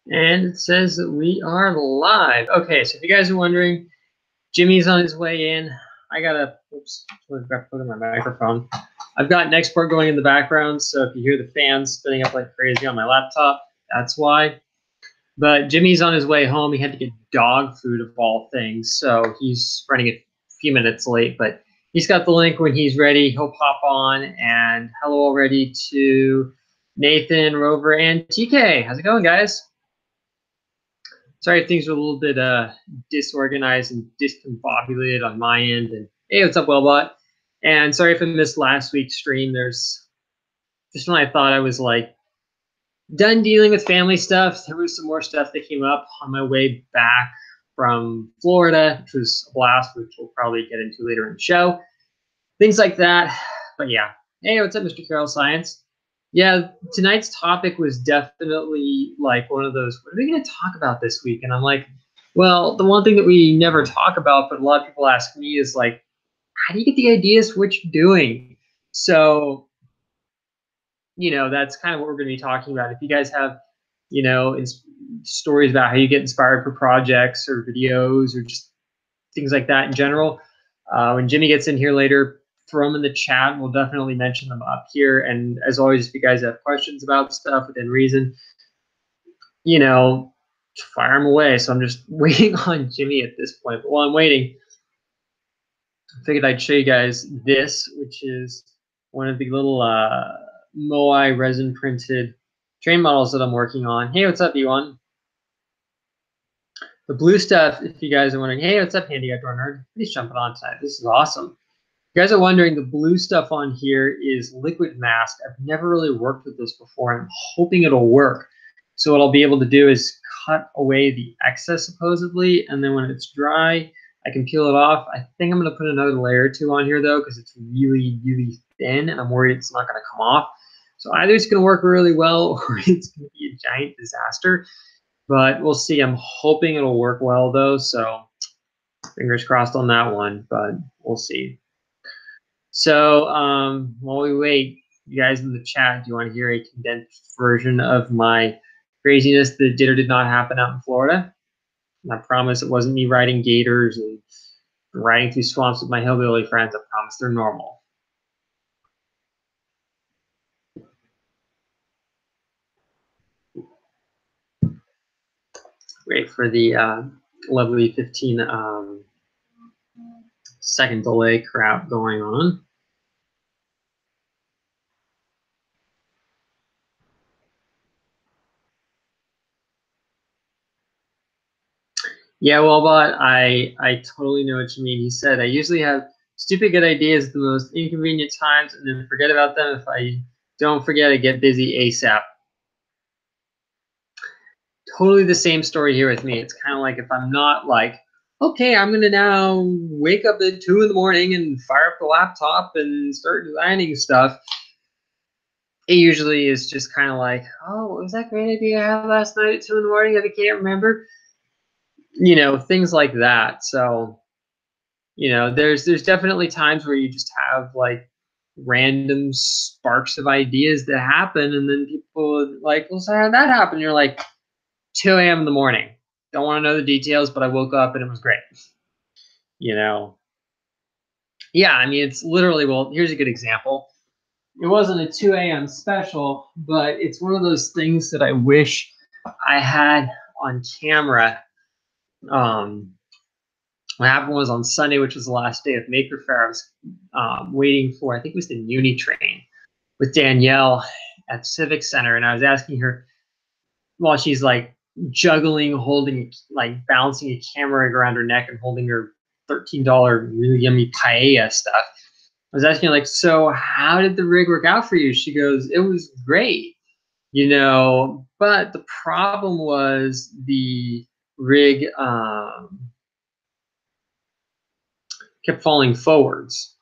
And it says that we are live. Okay, so if you guys are wondering, Jimmy's on his way in. I gotta, oops, put in my microphone. I've got Nextport going in the background, so if you hear the fans spinning up like crazy on my laptop, that's why. But Jimmy's on his way home. He had to get dog food of all things, so he's running a few minutes late, but he's got the link. When he's ready, he'll pop on. And hello already to Nathan, Rover, and TK. How's it going, guys? Sorry if things are a little bit disorganized and discombobulated on my end. And hey, what's up, Wellbot? And sorry if I missed last week's stream. There's just when I thought I was like done dealing with family stuff, there was some more stuff that came up on my way back from Florida, which was a blast, which we'll probably get into later in the show. Things like that. But yeah. Hey, what's up, Mr. Carroll Science? Yeah, tonight's topic was definitely like one of those, what are we going to talk about this week? And I'm like, well, the one thing that we never talk about, but a lot of people ask me is like, how do you get the ideas for what you're doing? So, you know, that's kind of what we're going to be talking about. If you guys have, you know, stories about how you get inspired for projects or videos or just things like that in general, when Jimmy gets in here later, throw them in the chat. We'll definitely mention them up here. And as always, if you guys have questions about stuff within reason, you know, fire them away. So I'm just waiting on Jimmy at this point. But while I'm waiting, I figured I'd show you guys this, which is one of the little Moai resin printed train models that I'm working on. Hey, what's up, Yuan? The blue stuff, if you guys are wondering, hey, what's up, Handy Outdoor Nerd? He's jumping on tonight. This is awesome. You guys are wondering, the blue stuff on here is liquid mask. I've never really worked with this before. I'm hoping it'll work. So what I'll be able to do is cut away the excess, supposedly, and then when it's dry, I can peel it off. I think I'm going to put another layer or two on here, though, because it's really, really thin, and I'm worried it's not going to come off. So either it's going to work really well, or it's going to be a giant disaster. But we'll see. I'm hoping it'll work well, though, so fingers crossed on that one, but we'll see. So while we wait, you guys in the chat, do you want to hear a condensed version of my craziness that did or did not happen out in Florida? And I promise it wasn't me riding gators and riding through swamps with my hillbilly friends. I promise they're normal. Wait for the lovely 15 second delay crap going on. Yeah, well, but I totally know what you mean. He said, I usually have stupid good ideas at the most inconvenient times and then forget about them. If I don't forget, I get busy ASAP. Totally the same story here with me. It's kind of like if I'm not like, okay, I'm going to now wake up at 2 in the morning and fire up the laptop and start designing stuff. It usually is just kind of like, oh, what was that great idea I had last night at 2 in the morning that I can't remember? You know, things like that. So, you know, there's definitely times where you just have like random sparks of ideas that happen, and then people are like, well, so how did that happen? You're like, 2 a.m. in the morning. Don't want to know the details, but I woke up and it was great. You know? Yeah, I mean, it's literally, well, here's a good example. It wasn't a 2 a.m. special, but it's one of those things that I wish I had on camera. What happened was on Sunday, which was the last day of Maker Faire, I was waiting for, I think it was the Muni train with Danielle at Civic Center, and I was asking her while she's like juggling, holding, like balancing a camera around her neck and holding her $13 really yummy paella stuff. I was asking her, like, so how did the rig work out for you? She goes, it was great, you know, but the problem was the rig kept falling forwards.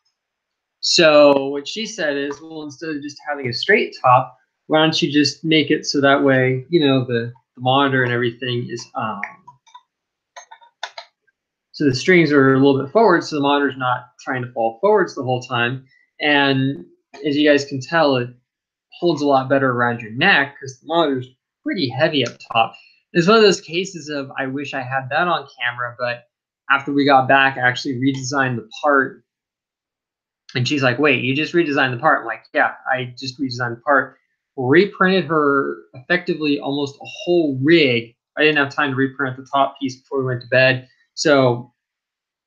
So what she said is, well, instead of just having a straight top, why don't you just make it so that way, you know, the monitor and everything is so the strings are a little bit forward, so the monitor's not trying to fall forwards the whole time. And as you guys can tell, it holds a lot better around your neck because the monitor's pretty heavy up top. It's one of those cases of I wish I had that on camera, but after we got back, I actually redesigned the part. And she's like, wait, you just redesigned the part? I'm like, yeah, I just redesigned the part. Reprinted her effectively almost a whole rig. I didn't have time to reprint the top piece before we went to bed. So,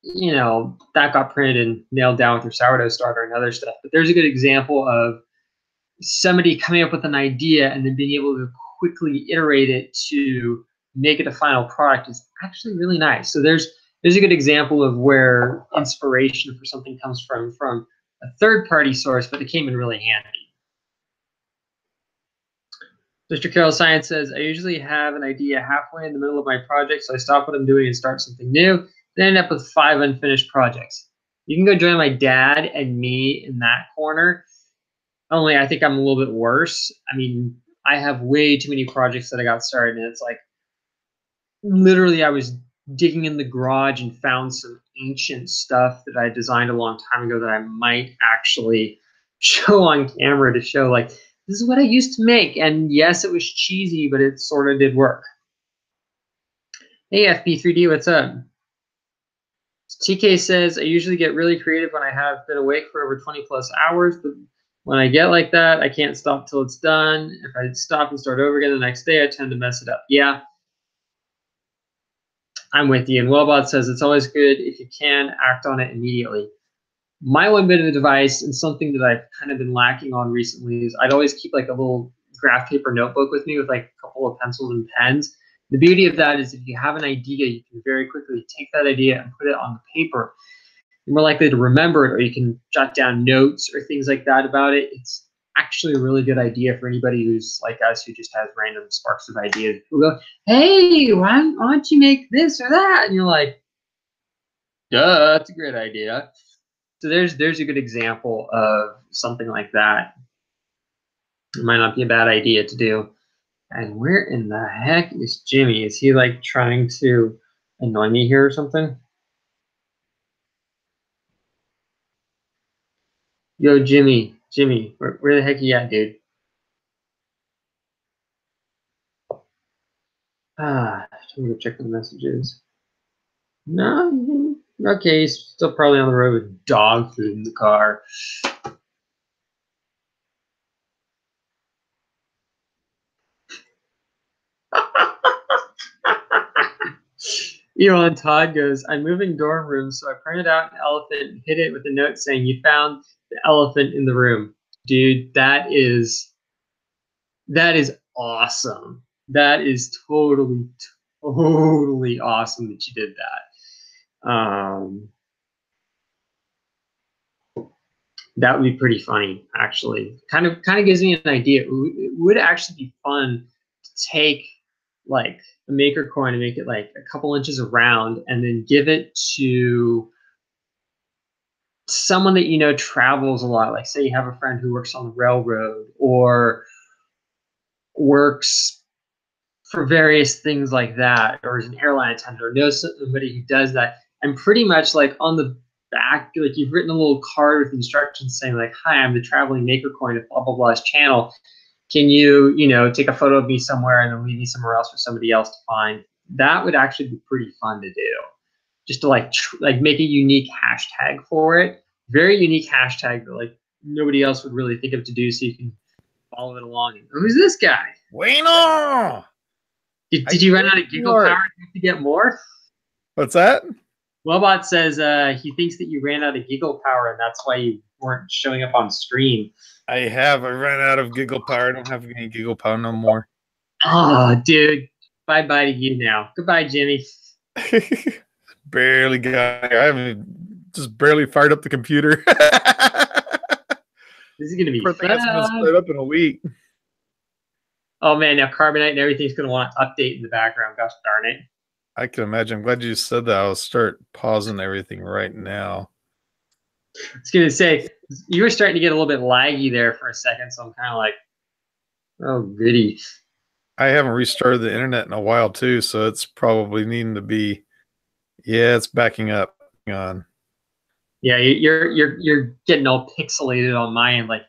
you know, that got printed and nailed down with her sourdough starter and other stuff. But there's a good example of somebody coming up with an idea and then being able to quickly iterate it to make it a final product is actually really nice. So there's a good example of where inspiration for something comes from a third-party source, but it came in really handy. Mr. Carroll Science says, I usually have an idea halfway in the middle of my project, so I stop what I'm doing and start something new, then end up with 5 unfinished projects. You can go join my dad and me in that corner. Only I think I'm a little bit worse. I mean, I have way too many projects that I got started, and it's like literally I was digging in the garage and found some ancient stuff that I designed a long time ago that I might actually show on camera to show like this is what I used to make. And yes, it was cheesy, but it sort of did work. Hey FB3D, what's up? TK says I usually get really creative when I have been awake for over 20 plus hours, but when I get like that, I can't stop till it's done. If I stop and start over again the next day, I tend to mess it up. Yeah, I'm with you. And Wellbot says it's always good if you can act on it immediately. My one bit of advice and something that I've kind of been lacking on recently is I'd always keep like a little graph paper notebook with me with like a couple of pencils and pens. The beauty of that is if you have an idea, you can very quickly take that idea and put it on the paper. You're more likely to remember it, or you can jot down notes or things like that about it. It's actually a really good idea for anybody who's like us who just has random sparks of ideas. Who go, hey, why don't you make this or that? And you're like, duh, that's a great idea. So there's a good example of something like that. It might not be a bad idea to do. And where in the heck is Jimmy? Is he like trying to annoy me here or something? Yo, Jimmy, where the heck you at, dude? I'm gonna check the messages. No, okay, he's still probably on the road with dog food in the car. Elon Todd goes, I'm moving dorm rooms, so I printed out an elephant and hit it with a note saying, you found the elephant in the room. Dude, that is awesome. That is totally awesome that you did that. That would be pretty funny, actually. Kind of gives me an idea. It would actually be fun to take like a maker coin and make it like a couple inches around and then give it to someone that you know travels a lot. Like say you have a friend who works on the railroad or works for various things like that, or is an airline attendant, or knows somebody who does that. And pretty much like on the back, like you've written a little card with instructions saying like, hi, I'm the traveling maker coin of blah, blah, blah's channel. Can you, you know, take a photo of me somewhere and then leave me somewhere else for somebody else to find? That would actually be pretty fun to do. Just to like make a unique hashtag for it. Very unique hashtag that like nobody else would really think of to do, so you can follow it along. And, who's this guy? Bueno! Did you run out of giggle power to get more? What's that? Wellbot says he thinks that you ran out of giggle power and that's why you weren't showing up on stream. I ran out of giggle power. I don't have any giggle power no more. Oh, dude. Bye-bye to you now. Goodbye, Jimmy. Barely got here. I haven't just barely fired up the computer. This is going to be fun. It's going to start up in a week. Oh, man. Now Carbonite and everything's going to want to update in the background. Gosh darn it. I can imagine. I'm glad you said that. I'll start pausing everything right now. I was going to say, you were starting to get a little bit laggy there for a second, so I'm kind of like, oh, goody. I haven't restarted the internet in a while, too, so it's probably needing to be, yeah, it's backing up. Hang on. Yeah, you're getting all pixelated on my end, like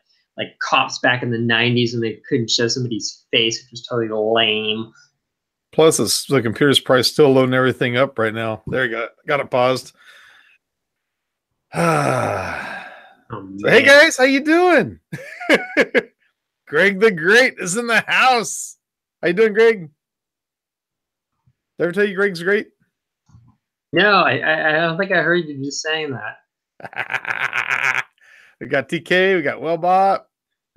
cops back in the 90s when they couldn't show somebody's face, which was totally lame. Plus, the computer's probably still loading everything up right now. There you go. Got it paused. Oh, So, hey man. guys, how you doing? Greg the Great is in the house. How you doing, Greg? Did I ever tell you Greg's great? No, I don't think I heard you just saying that. We got TK, we got Wellbot,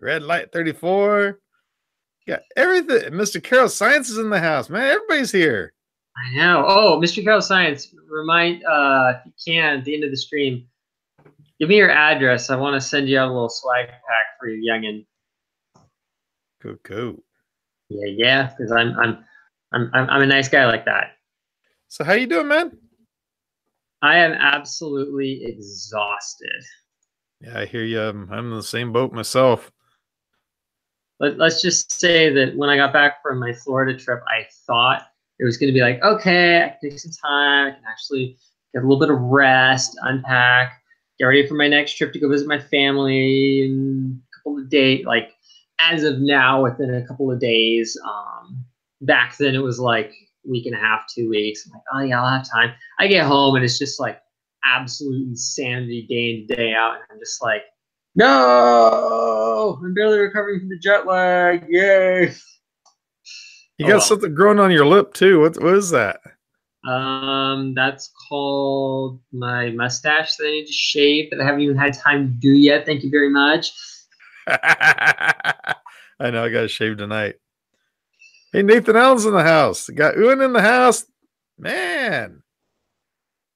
Red Light 34, got everything. Mr. Carol Science is in the house, man. Everybody's here. I know. Oh, Mr. Carol Science, remind if you can at the end of the stream, give me your address. I want to send you out a little swag pack for your youngin. Cool. Yeah, because I'm a nice guy like that. So how you doing, man? I am absolutely exhausted. Yeah, I hear you. I'm in the same boat myself. Let's just say that when I got back from my Florida trip, I thought it was going to be like, okay, I can take some time. I can actually get a little bit of rest, unpack, get ready for my next trip to go visit my family in a couple of days. Like, as of now, within a couple of days. Back then, it was like a week and a half, 2 weeks. I'm like, oh, yeah, I'll have time. I get home, and it's just like absolute insanity day in, day out. And I'm just like, no, I'm barely recovering from the jet lag. Yay. You got something growing on your lip too. What is that? That's called my mustache that I need to shave that I haven't even had time to do yet. Thank you very much. I know I got to shave tonight. Hey, Nathan Allen's in the house. Got Ewan in the house. Man,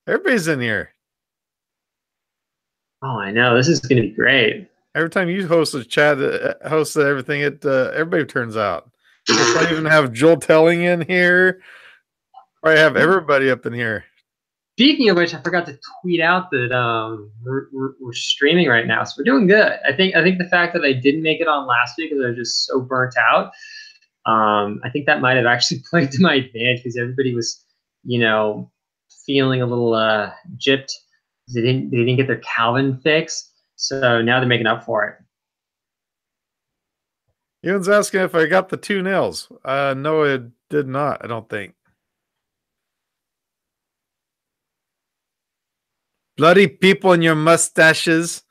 everybody's in here. Oh, I know. This is going to be great. Every time you host a chat, host everything, everybody turns out. I even have Joel Telling in here. I have everybody up in here. Speaking of which, I forgot to tweet out that we're streaming right now, so we're doing good. I think the fact that I didn't make it on last week because I was just so burnt out. I think that might have actually played to my advantage because everybody was, feeling a little gypped. They didn't get their Calvin fix, so now they're making up for it. Ewan's asking if I got the 2 nails. No, it did not. I don't think. Bloody people in your mustaches.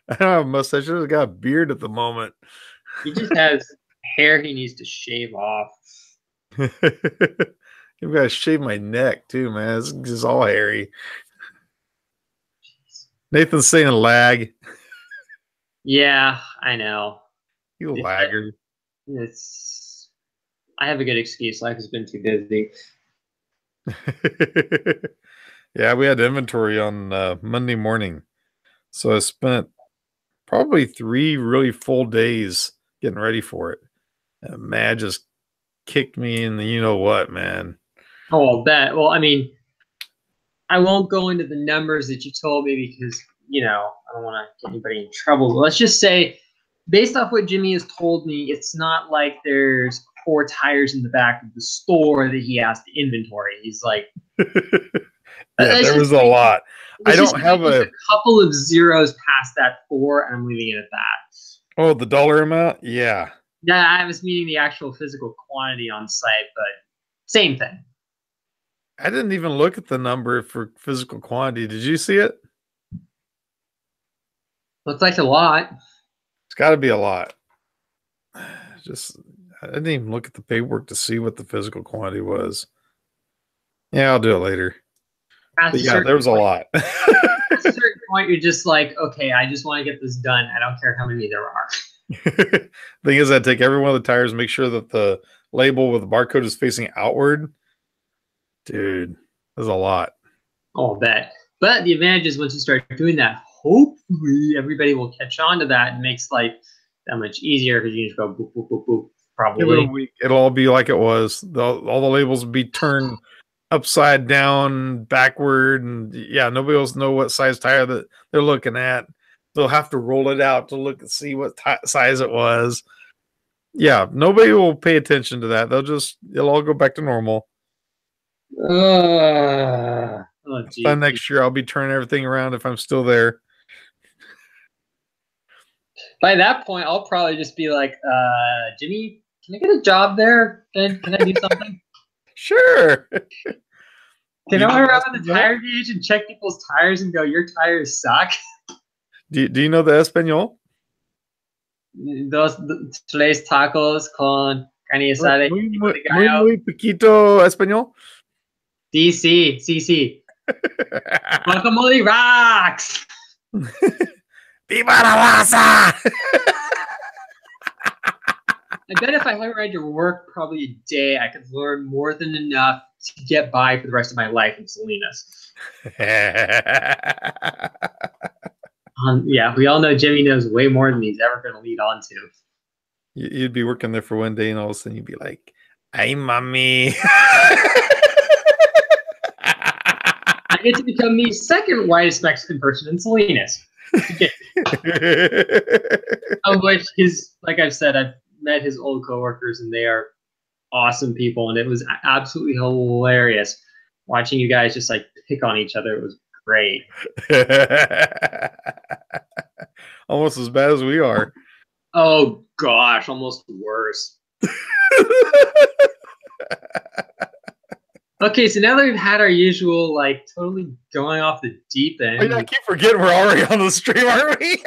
I don't have a mustache. I got a beard at the moment. He just has hair he needs to shave off. You've got to shave my neck too, man. It's just all hairy. Nathan's saying lag. Yeah, I know. You laggard. I have a good excuse. Life has been too busy. Yeah, we had inventory on Monday morning. So I spent probably 3 really full days getting ready for it. And man just kicked me in the you-know-what, man. Oh, I'll bet. Well, I mean, I won't go into the numbers that you told me because, I don't want to get anybody in trouble. But let's just say, based off what Jimmy has told me, it's not like there's 4 tires in the back of the store that he has to inventory. He's like, yeah, there was a lot. I don't have a couple of zeros past that 4, and I'm leaving it at that. Oh, the dollar amount? Yeah. Yeah, I was meaning the actual physical quantity on site, but same thing. I didn't even look at the number for physical quantity. Did you see it? Looks like a lot. It's got to be a lot. I didn't even look at the paperwork to see what the physical quantity was. Yeah, I'll do it later. But yeah, there was a lot. At a certain point, you're just like, okay, I just want to get this done. I don't care how many there are. Thing is, I take every one of the tires, make sure that the label with the barcode is facing outward. Dude, there's a lot. Oh, I bet. But the advantage is once you start doing that, hopefully everybody will catch on to that and makes life that much easier because you just go boop, boop, boop, boop. Probably. It'll all be like it was. All the labels will be turned upside down, backward, and yeah, nobody else know what size tire that they're looking at. They'll have to roll it out to look and see what size it was. Yeah, nobody will pay attention to that. It'll all go back to normal. Next year, I'll be turning everything around if I'm still there. By that point, I'll probably just be like, Jimmy, Can I get a job there? Can I do something? Sure. Can You I know run on the Espanol? tire gauge and check people's tires and go, your tires suck? Do you know the Espanol? Dos tres tacos con carne asada y pico de gallo. Muy poquito Espanol. DC, CC. Guacamole rocks! Viva la raza! I bet if I had to work probably a day, I could learn more than enough to get by for the rest of my life in Salinas. Yeah, we all know Jimmy knows way more than he's ever going to lead on to. You'd be working there for one day, and all of a sudden you'd be like, "Ay, mommy." I get to become the second whitest Mexican person in Salinas. Of which like I've said, I've met his old coworkers and they are awesome people, and it was absolutely hilarious watching you guys just like pick on each other. It was great. Almost as bad as we are. Oh gosh, almost worse. Okay, so now that we've had our usual, like, totally going off the deep end. I keep forgetting we're already on the stream, aren't we?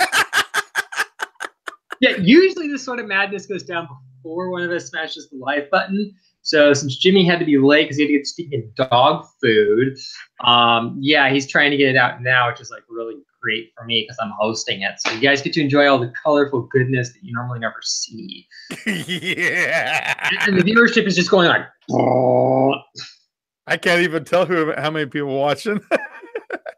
Yeah, usually this sort of madness goes down before one of us smashes the live button. So since Jimmy had to be late because he had to get stinking dog food, yeah, he's trying to get it out now, which is like really great for me because I'm hosting it. So you guys get to enjoy all the colorful goodness that you normally never see. Yeah. And the viewership is just going like, oh. I can't even tell how many people watching.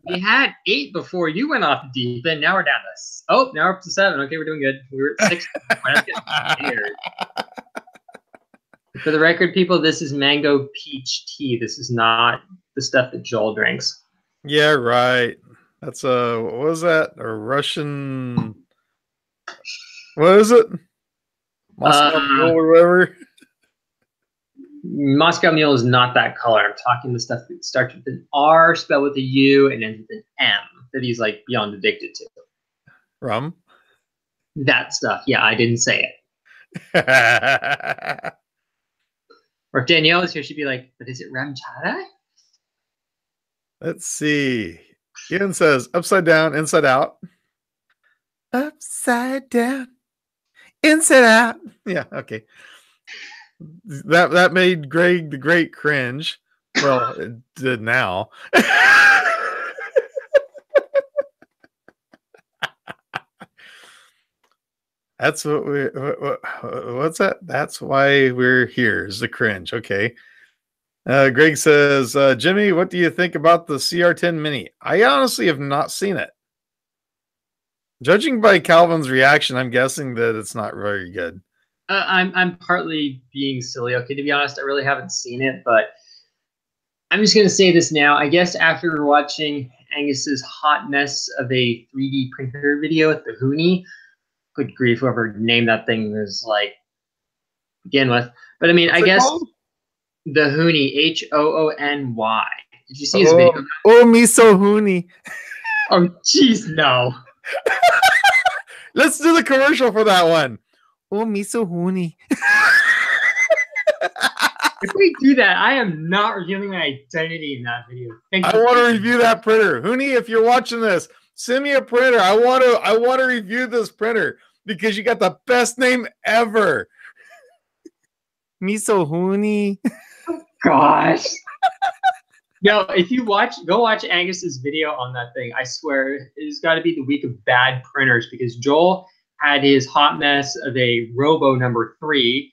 We had 8 before you went off the deep end. Now we're down to now we're up to 7. Okay, we're doing good. We were at 6. For the record, people, this is mango peach tea. This is not the stuff that Joel drinks. Yeah, right. That's what was that? A Russian? What is it? Moscow Mule or whatever. Moscow Mule is not that color. I'm talking the stuff that starts with an R, spelled with a U, and ends with an M that he's like beyond addicted to. Rum? That stuff. Yeah, I didn't say it. Or if Danielle is here, she'd be like, but is it rum chata? Let's see. Ian says, upside down, inside out. Upside down, inside out. Yeah, okay. That made Greg the Great cringe. Well, it did now. That's what what's that? That's why we're here, is the cringe. Okay. Greg says, Jimmy, what do you think about the CR10 Mini? I honestly have not seen it. Judging by Calvin's reaction, I'm guessing that it's not very good. I'm partly being silly. Okay, to be honest, I really haven't seen it, but I'm just going to say this now. I guess after watching Angus's hot mess of a 3D printer video at the Hooney, good grief, whoever named that thing was like, begin with. But I mean, I guess called? The Hooney, Hoony. Did you see his video? Oh, me so Hooney. Oh, jeez, no. Let's do the commercial for that one. Oh, me so Hooney. If we do that, I am not revealing my identity in that video. I want to review that printer. Hooney, if you're watching this, send me a printer. I want to review this printer because you got the best name ever. Me so Hooney. Gosh. No, if you go watch Angus's video on that thing. I swear it's got to be the week of bad printers because Joel had his hot mess of a Robo number 3,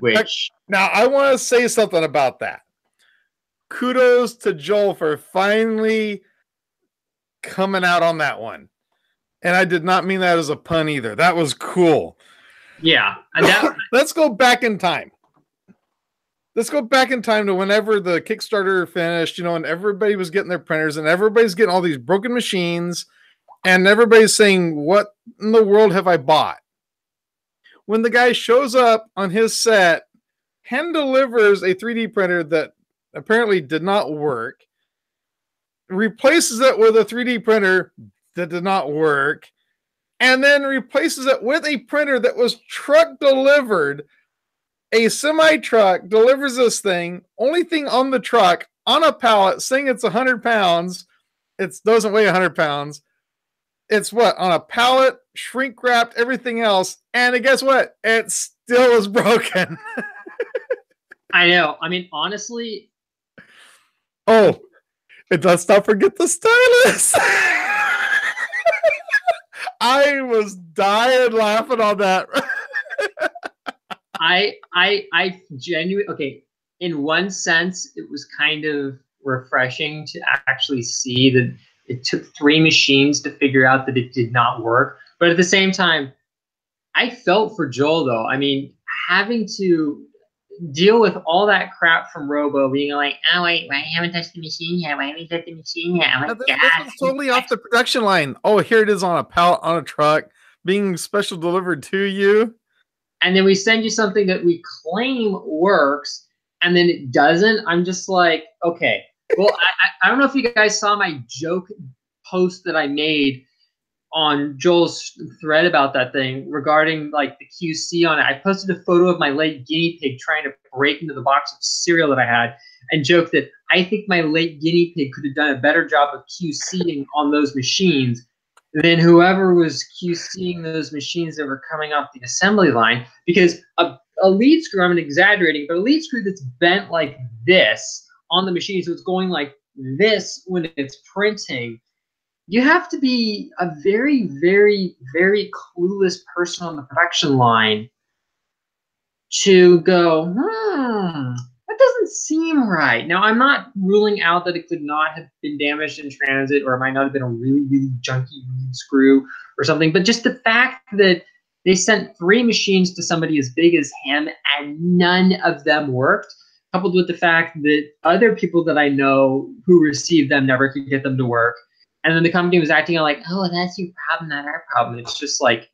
which now I want to say something about that. Kudos to Joel for finally coming out on that one. And I did not mean that as a pun either. That was cool. Yeah. And let's go back in time. Let's go back in time to whenever the Kickstarter finished, and everybody was getting their printers and everybody's getting all these broken machines and everybody's saying, what in the world have I bought? When the guy shows up on his set, hand delivers a 3D printer that apparently did not work, replaces it with a 3D printer that did not work, and then replaces it with a printer that was truck delivered a semi truck delivers this thing, only thing on the truck on a pallet, saying it's 100 pounds. It doesn't weigh 100 pounds. It's what? On a pallet, shrink wrapped, everything else. And guess what? It still is broken. I know. I mean, honestly. Oh, let's not forget the stylus. I was dying laughing on that. I genuinely, okay, in one sense, it was kind of refreshing to actually see that it took 3 machines to figure out that it did not work. But at the same time, I felt for Joel, though. I mean, having to deal with all that crap from Robo being like, oh, wait, I haven't touched the machine yet. Why haven't you touched the machine yet? I'm like, this was totally off the production line. Oh, here it is on a pallet on a truck being special delivered to you. And then we send you something that we claim works, and then it doesn't. I'm just like, okay. Well, I don't know if you guys saw my joke post that I made on Joel's thread about that thing regarding like the QC on it. I posted a photo of my late guinea pig trying to break into the box of cereal that I had and joked that I think my late guinea pig could have done a better job of QCing on those machines than whoever was QCing those machines that were coming off the assembly line, because a lead screw, I'm exaggerating, but a lead screw that's bent like this on the machine, so it's going like this when it's printing, you have to be a very, very, very clueless person on the production line to go, that doesn't seem right. Now, I'm not ruling out that it could not have been damaged in transit, or it might not have been a really, really junky lead screw or something, but just the fact that they sent 3 machines to somebody as big as him and none of them worked, coupled with the fact that other people that I know who received them never could get them to work. And then the company was acting like, oh, that's your problem, not our problem. It's just like,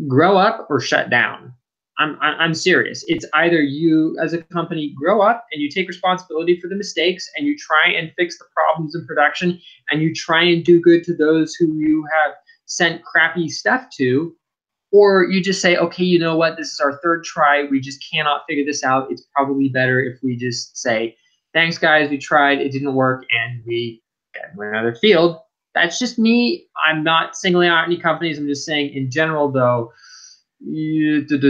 grow up or shut down. I'm serious. It's either you as a company grow up and you take responsibility for the mistakes and you try and fix the problems in production and you try and do good to those who you have sent crappy stuff to, or you just say, okay, you know what? This is our 3rd try. We just cannot figure this out. It's probably better if we just say, thanks, guys. We tried. It didn't work. And we got to another field. That's just me. I'm not singling out any companies. I'm just saying in general, though, you get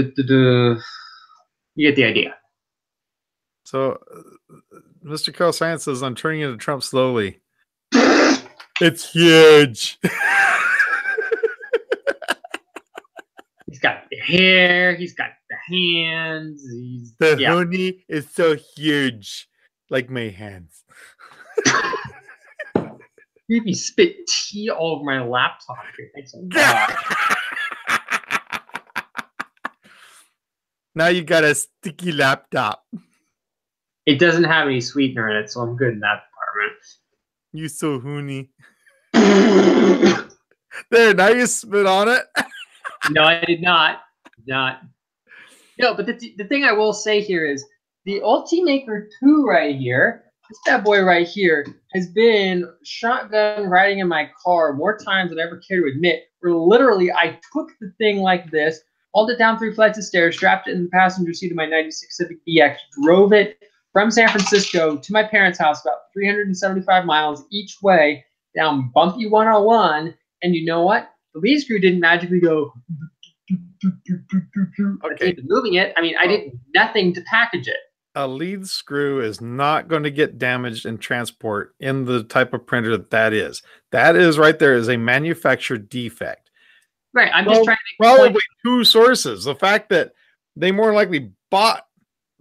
the idea. So, Mr. Carl Science says, I'm turning into Trump slowly. It's huge. He's got the hair. He's got the hands. The honey is so huge, like my hands. Made me spit tea all over my laptop here. Thanks a lot. Now you got a sticky laptop. It doesn't have any sweetener in it, so I'm good in that department. You so hoony. There, now you spit on it. No, I did not. No, but the thing I will say here is the Ultimaker 2 right here, this bad boy right here, has been shotgun riding in my car more times than I ever care to admit, where literally I took the thing like this, hauled it down 3 flights of stairs, strapped it in the passenger seat of my 96 Civic DX, drove it from San Francisco to my parents' house, about 375 miles each way, down bumpy 101, and you know what? The lead screw didn't magically go okay. Moving it. I mean, I did nothing to package it. A lead screw is not going to get damaged in transport in the type of printer that is. That is right there is a manufacturer defect. Right. I'm just trying to probably 2 sources. The fact that they more likely bought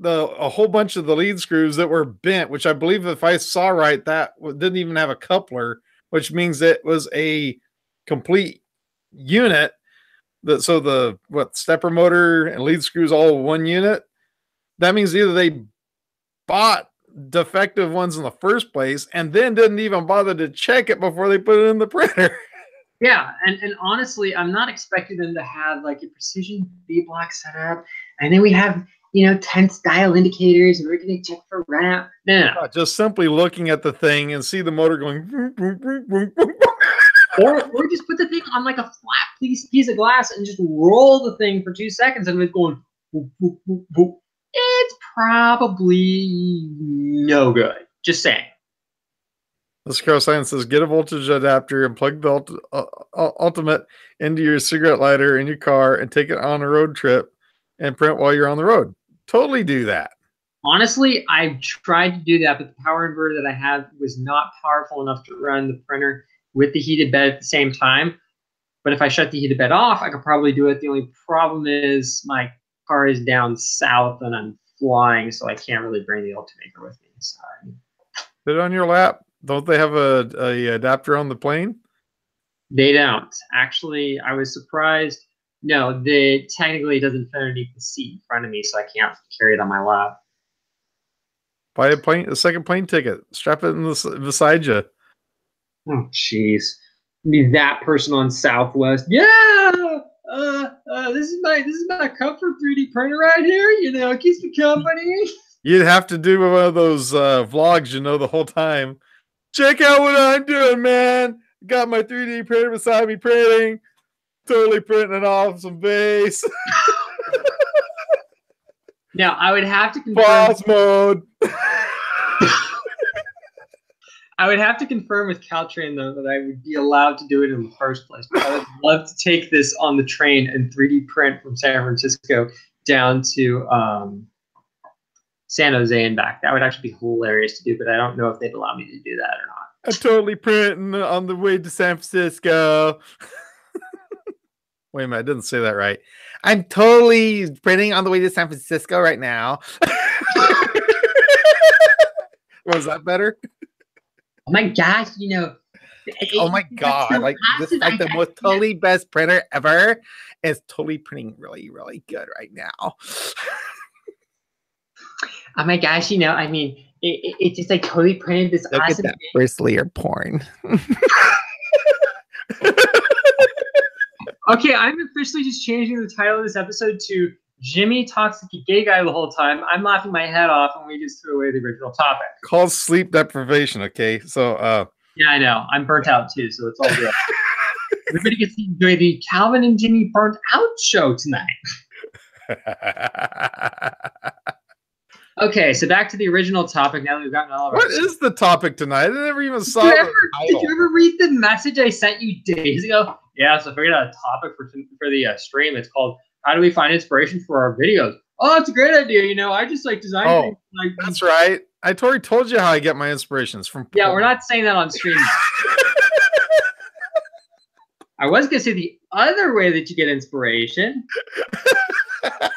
a whole bunch of the lead screws that were bent, which I believe if I saw right, that didn't even have a coupler, which means it was a complete unit. So the stepper motor and lead screws all 1 unit. That means either they bought defective ones in the first place and then didn't even bother to check it before they put it in the printer. Yeah, and honestly, I'm not expecting them to have like a precision B block set up, and then we have 10th dial indicators, and we're going to check for runout. No. Just simply looking at the thing and see the motor going. Or just put the thing on like a flat piece of glass and just roll the thing for 2 seconds, and it's going. Boop, boop, boop, boop. probably no good. Just saying. This Crow Science says, get a voltage adapter and plug the Ultimate into your cigarette lighter in your car and take it on a road trip and print while you're on the road. Totally do that. Honestly, I've tried to do that, but the power inverter that I have was not powerful enough to run the printer with the heated bed at the same time. But if I shut the heated bed off, I could probably do it. The only problem is my car is down south and I'm flying, so I can't really bring the Ultimaker with me. Sorry. Put it on your lap. Don't they have a adapter on the plane? They don't. Actually, I was surprised. No, technically it doesn't fit underneath the seat in front of me, so I can't carry it on my lap. Buy a second plane ticket. Strap it beside you. Oh, jeez. Be that person on Southwest. Yeah. This is my comfort 3D printer right here. You know, it keeps me company. You'd have to do one of those vlogs, the whole time. Check out what I'm doing, man. Got my 3D printer beside me printing. Totally printing off some base. Now, I would have to confirm. Pause mode. I would have to confirm with Caltrain, though, that I would be allowed to do it in the first place. But I would love to take this on the train and 3D print from San Francisco down to San Jose and back. That would actually be hilarious to do, but I don't know if they'd allow me to do that or not. I'm totally printing on the way to San Francisco. Wait a minute, I didn't say that right. I'm totally printing on the way to San Francisco right now. Was that better? Oh my gosh, oh my god, this is like the most totally best printer ever. It's totally printing really, really good right now. Oh my gosh, it's just like totally printed this Look awesome at that Bruce Lee porn. Okay, I'm officially just changing the title of this episode to Jimmy talks like a gay guy the whole time. I'm laughing my head off, and we just threw away the original topic. Called sleep deprivation, okay? So, yeah, I know. I'm burnt out, too, so it's all good. Everybody gets to enjoy the Calvin and Jimmy Burnt Out show tonight. Okay, so back to the original topic now that we've gotten all of What is the topic tonight? I never even saw Did the title. you ever read the message I sent you days ago? Yeah, so I figured out a topic for the stream. It's called "How do we find inspiration for our videos?" Oh, it's a great idea. I just like design things. Like, that's right. I already told you how I get my inspirations from. Yeah, we're not saying that on stream. I was gonna say the other way that you get inspiration.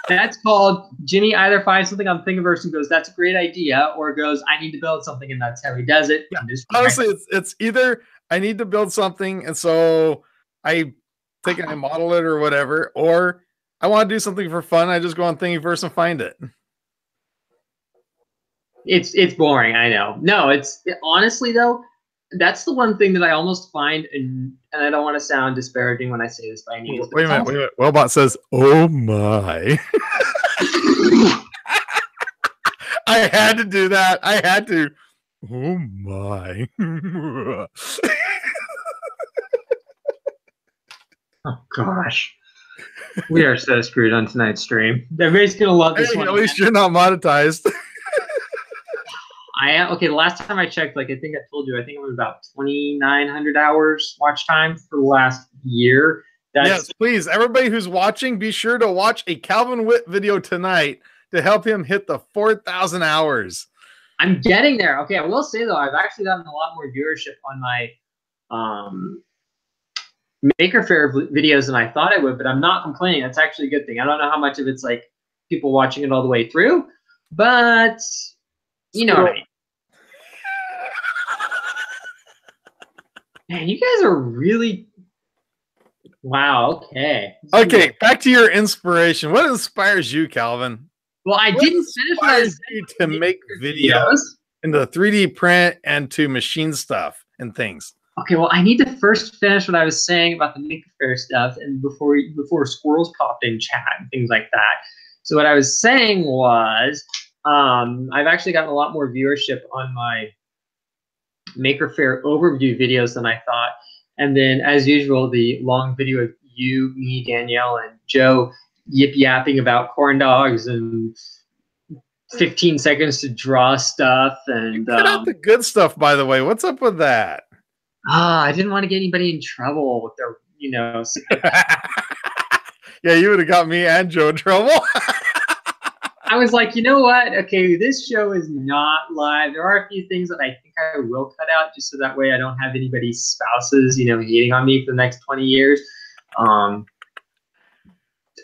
That's called Jimmy either finds something on Thingiverse and goes, "That's a great idea," or goes, "I need to build something," and that's how he does it. Yeah. Honestly, it's either I need to build something, and so I take it and model it or whatever, or I want to do something for fun. I just go on Thingiverse and find it. It's boring, I know. No, honestly though, that's the one thing that I almost find, and I don't want to sound disparaging when I say this by any means. Wait a minute. Wellbot says, "Oh my." I had to do that. I had to. Oh my. Oh gosh. We are so screwed on tonight's stream. Everybody's gonna love this one. At least you're not monetized. I am. Okay, the last time I checked, I think I told you, I think it was about 2,900 hours watch time for the last year. Yes, please. Everybody who's watching, be sure to watch a Calvin Witt video tonight to help him hit the 4,000 hours. I'm getting there. Okay, I will say, though, I've actually gotten a lot more viewership on my Maker Faire videos than I thought I would, but I'm not complaining. That's actually a good thing. I don't know how much of it's people watching it all the way through, but you know what I mean. Man, you guys are really... Wow, okay. Okay, back to your inspiration. What inspires you, Calvin? Well, I didn't finish what I was saying to make videos and the 3D print and to machine stuff and things. Okay, well, I need to first finish what I was saying about the Maker Faire stuff, and before squirrels popped in chat and things like that. So what I was saying was, I've actually gotten a lot more viewership on my Maker Faire overview videos than I thought. And then, as usual, the long video of you, me, Danielle, and Joe yip-yapping about corn dogs and 15 seconds to draw stuff, and Cut out the good stuff, by the way. What's up with that? I didn't want to get anybody in trouble with their, Yeah, you would have got me and Joe in trouble. I was like, you know what? Okay, this show is not live. There are a few things that I think I will cut out just so that way I don't have anybody's spouses, hating on me for the next 20 years.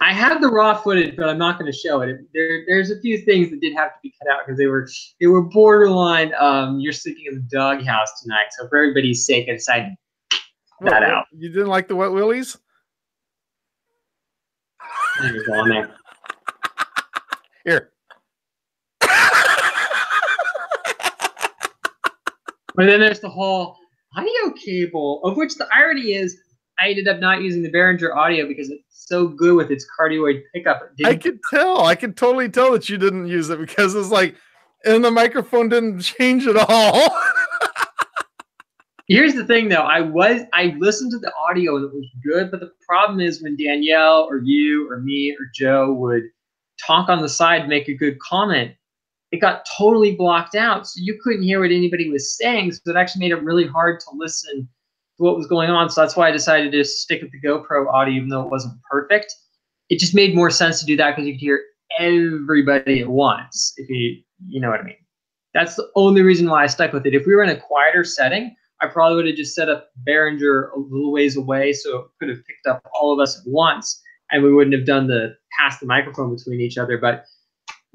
I have the raw footage, but I'm not going to show it. There's a few things that did have to be cut out because they were borderline. You're sleeping in the doghouse tonight, so for everybody's sake, I decided to cut that out. You didn't like the wet willies? There's on there. Here. But then there's the whole audio cable, of which the irony is I ended up not using the Behringer audio because it's so good with its cardioid pickup. I could tell. I could totally tell that you didn't use it because it's like, and the microphone didn't change at all. Here's the thing, though. I listened to the audio and it was good, but the problem is when Danielle or you or me or Joe would talk on the side, make a good comment, it got totally blocked out, so you couldn't hear what anybody was saying. So it actually made it really hard to listen to what was going on. So that's why I decided to stick with the GoPro audio, even though it wasn't perfect. It just made more sense to do that because you could hear everybody at once, if you know what I mean. That's the only reason why I stuck with it. If we were in a quieter setting, I probably would have just set up Behringer a little ways away so it could have picked up all of us at once, and we wouldn't have done pass the microphone between each other. But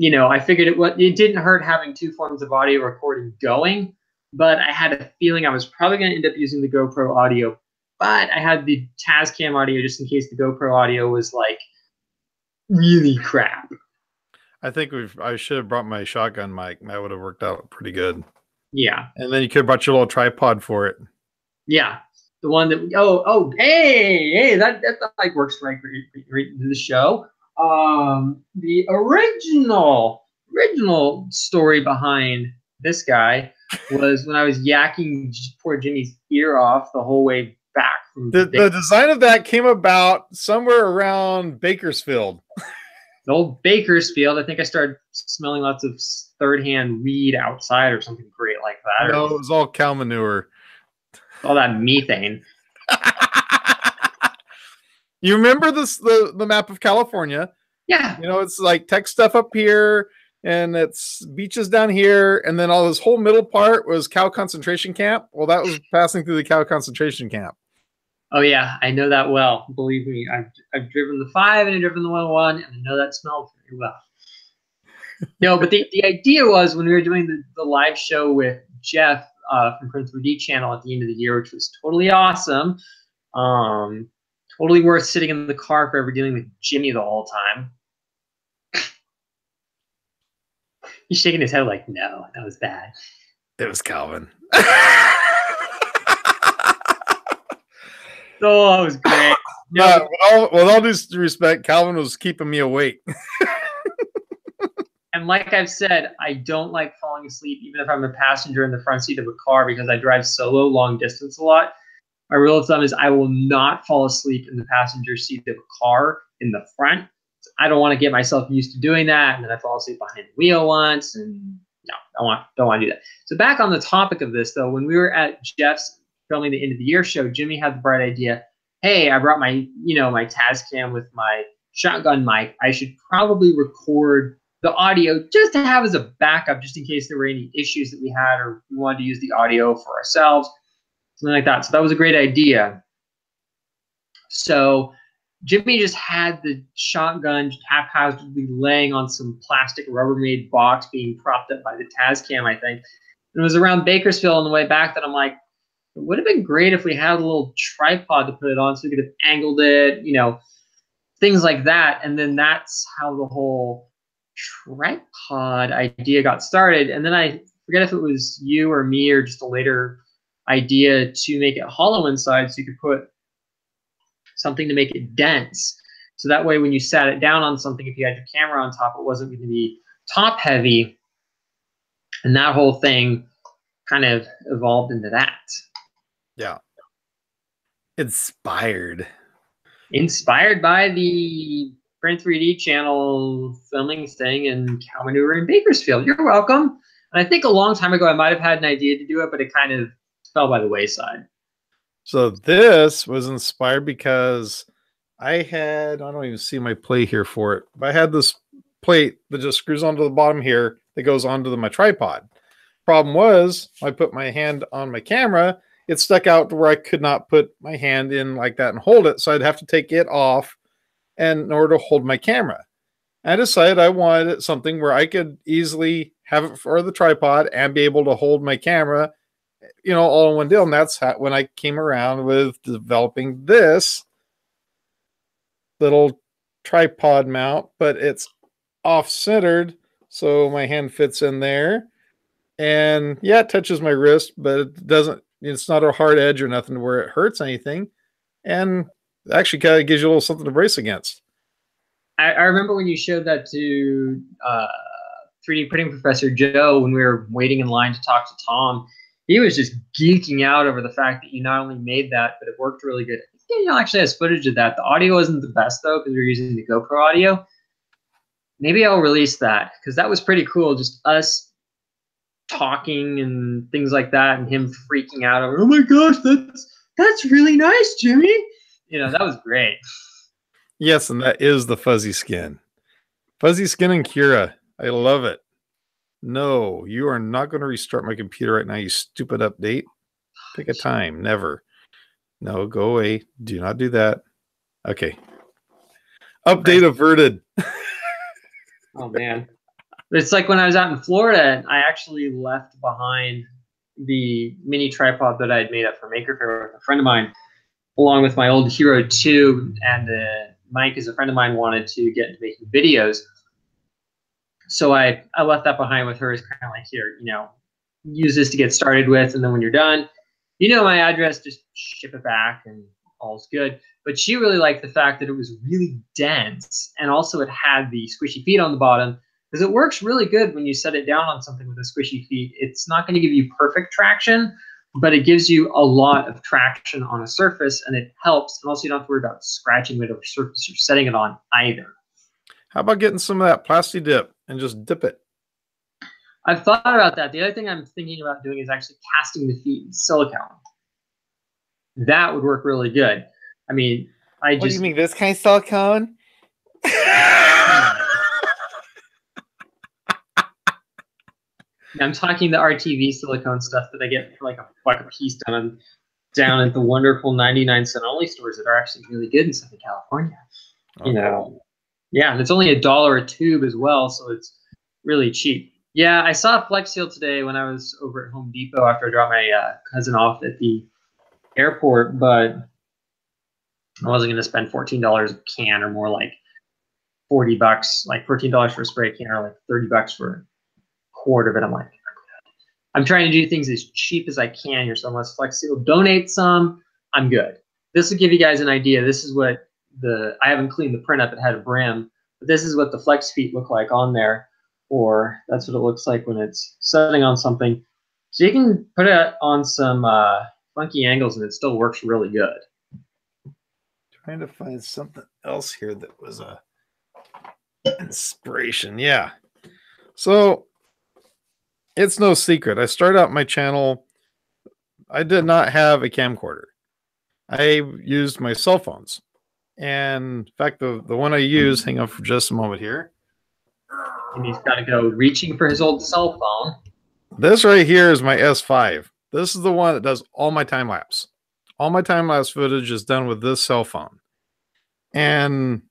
I figured it didn't hurt having two forms of audio recording going, but I had a feeling I was probably going to end up using the GoPro audio, but I had the Tascam audio just in case the GoPro audio was like really crap. I think I should have brought my shotgun mic. That would have worked out pretty good. Yeah. And then you could have brought your little tripod for it. Yeah. The one that hey, that like works right into the show. The original story behind this guy was when I was yakking poor Jimmy's ear off the whole way back from the design of that came about somewhere around Bakersfield. The old Bakersfield. I think I started smelling lots of third-hand weed outside or something great like that. No, it was all cow manure. All that methane. You remember the map of California? Yeah. It's like tech stuff up here, and it's beaches down here, and then all this whole middle part was cow concentration camp. Well, that was passing through the cow concentration camp. Oh yeah, I know that well. Believe me, I've driven the 5 and I've driven the 101, and I know that smell very well. No, but the idea was when we were doing the live show with Jeff from Prince D channel at the end of the year, which was totally awesome. Totally worth sitting in the car for ever dealing with Jimmy the whole time. He's shaking his head like, no, that was bad. It was Calvin. Oh, it was great. No, with all due respect, Calvin was keeping me awake. And like I've said, I don't like falling asleep, even if I'm a passenger in the front seat of a car, because I drive solo long distance a lot. My rule of thumb is I will not fall asleep in the passenger seat of a car in the front. I don't want to get myself used to doing that, and then I fall asleep behind the wheel once, and no, don't want to do that. So back on the topic of this, though, when we were at Jeff's filming the end of the year show, Jimmy had the bright idea, hey, I brought my Tascam with my shotgun mic. I should probably record the audio just to have as a backup, just in case there were any issues that we had or we wanted to use the audio for ourselves, something like that. So that was a great idea. So Jimmy just had the shotgun haphazardly laying on some plastic Rubbermaid box being propped up by the Tascam, I think. And it was around Bakersfield on the way back that I'm like, it would have been great if we had a little tripod to put it on so we could have angled it, things like that. And then that's how the whole tripod idea got started. And then I forget if it was you or me or just a later idea to make it hollow inside so you could put something to make it dense. So that way when you sat it down on something, if you had your camera on top, it wasn't going to be top heavy. And that whole thing kind of evolved into that. Yeah. Inspired Inspired by the Print 3D channel filming thing in cow manure in Bakersfield. You're welcome. And I think a long time ago I might have had an idea to do it, but it kind of fell by the wayside. So this was inspired because I don't even see my plate here for it, but I had this plate that just screws onto the bottom here that goes onto my tripod. Problem was, I put my hand on my camera, it stuck out to where I could not put my hand in like that and hold it. So I'd have to take it off and in order to hold my camera. I decided I wanted something where I could easily have it for the tripod and be able to hold my camera, you know, all in one deal. And that's when I came around with developing this little tripod mount, but it's off-centered, so my hand fits in there. And yeah, it touches my wrist, but it doesn't, it's not a hard edge or nothing where it hurts anything. And actually kind of gives you a little something to brace against. I remember when you showed that to 3D printing professor Joe when we were waiting in line to talk to Tom. He was just geeking out over the fact that you not only made that, but it worked really good. I think Danielle actually has footage of that. The audio isn't the best, though, because we were using the GoPro audio. Maybe I'll release that, because that was pretty cool. Just us talking and things like that, and him freaking out over, oh my gosh, that's really nice, Jimmy. You know, that was great. Yes, and that is the fuzzy skin. Fuzzy skin and Cura. I love it. No, you are not going to restart my computer right now, you stupid update. Pick a time. Never. No, go away. Do not do that. Okay. Update averted. Oh, man. It's like when I was out in Florida, I actually left behind the mini tripod that I had made up for Maker Faire with a friend of mine, along with my old Hero 2, and Mike, as a friend of mine, wanted to get into making videos. So I left that behind with her as kind of like, here, you know, use this to get started with, and then when you're done, you know my address, just ship it back and all's good. But she really liked the fact that it was really dense, and also it had the squishy feet on the bottom, because it works really good when you set it down on something with a squishy feet. It's not going to give you perfect traction, but it gives you a lot of traction on a surface, and it helps. And also you don't have to worry about scratching whatever surface you're setting it on either. How about getting some of that Plasti Dip and just dip it? I've thought about that. The other thing I'm thinking about doing is actually casting the feet in silicone. That would work really good. I mean, What do you mean, this kind of silicone? I'm talking the RTV silicone stuff that I get for like a buck a piece down at the wonderful 99-cent only stores that are actually really good in Southern California. Okay. You know, yeah, and it's only $1 a tube as well, so it's really cheap. Yeah, I saw Flex Seal today when I was over at Home Depot after I dropped my cousin off at the airport, but I wasn't going to spend $14 a can, or more like $40, like $14 for a spray can, or like $30 for a quart of it. I'm like, I'm trying to do things as cheap as I can here, so unless Flex Seal donates some, I'm good. This will give you guys an idea. This is what I haven't cleaned the print up, it had a brim, but this is what the Flex feet look like on there, or that's what it looks like when it's setting on something. So you can put it on some funky angles and it still works really good. Trying to find something else here that was a inspiration. Yeah. So it's no secret. I started out my channel. I did not have a camcorder. I used my cell phones. And in fact, the one I use, hang on for just a moment here. And he's got to go reaching for his old cell phone. This right here is my S5. This is the one that does all my time lapse. All my time lapse footage is done with this cell phone. And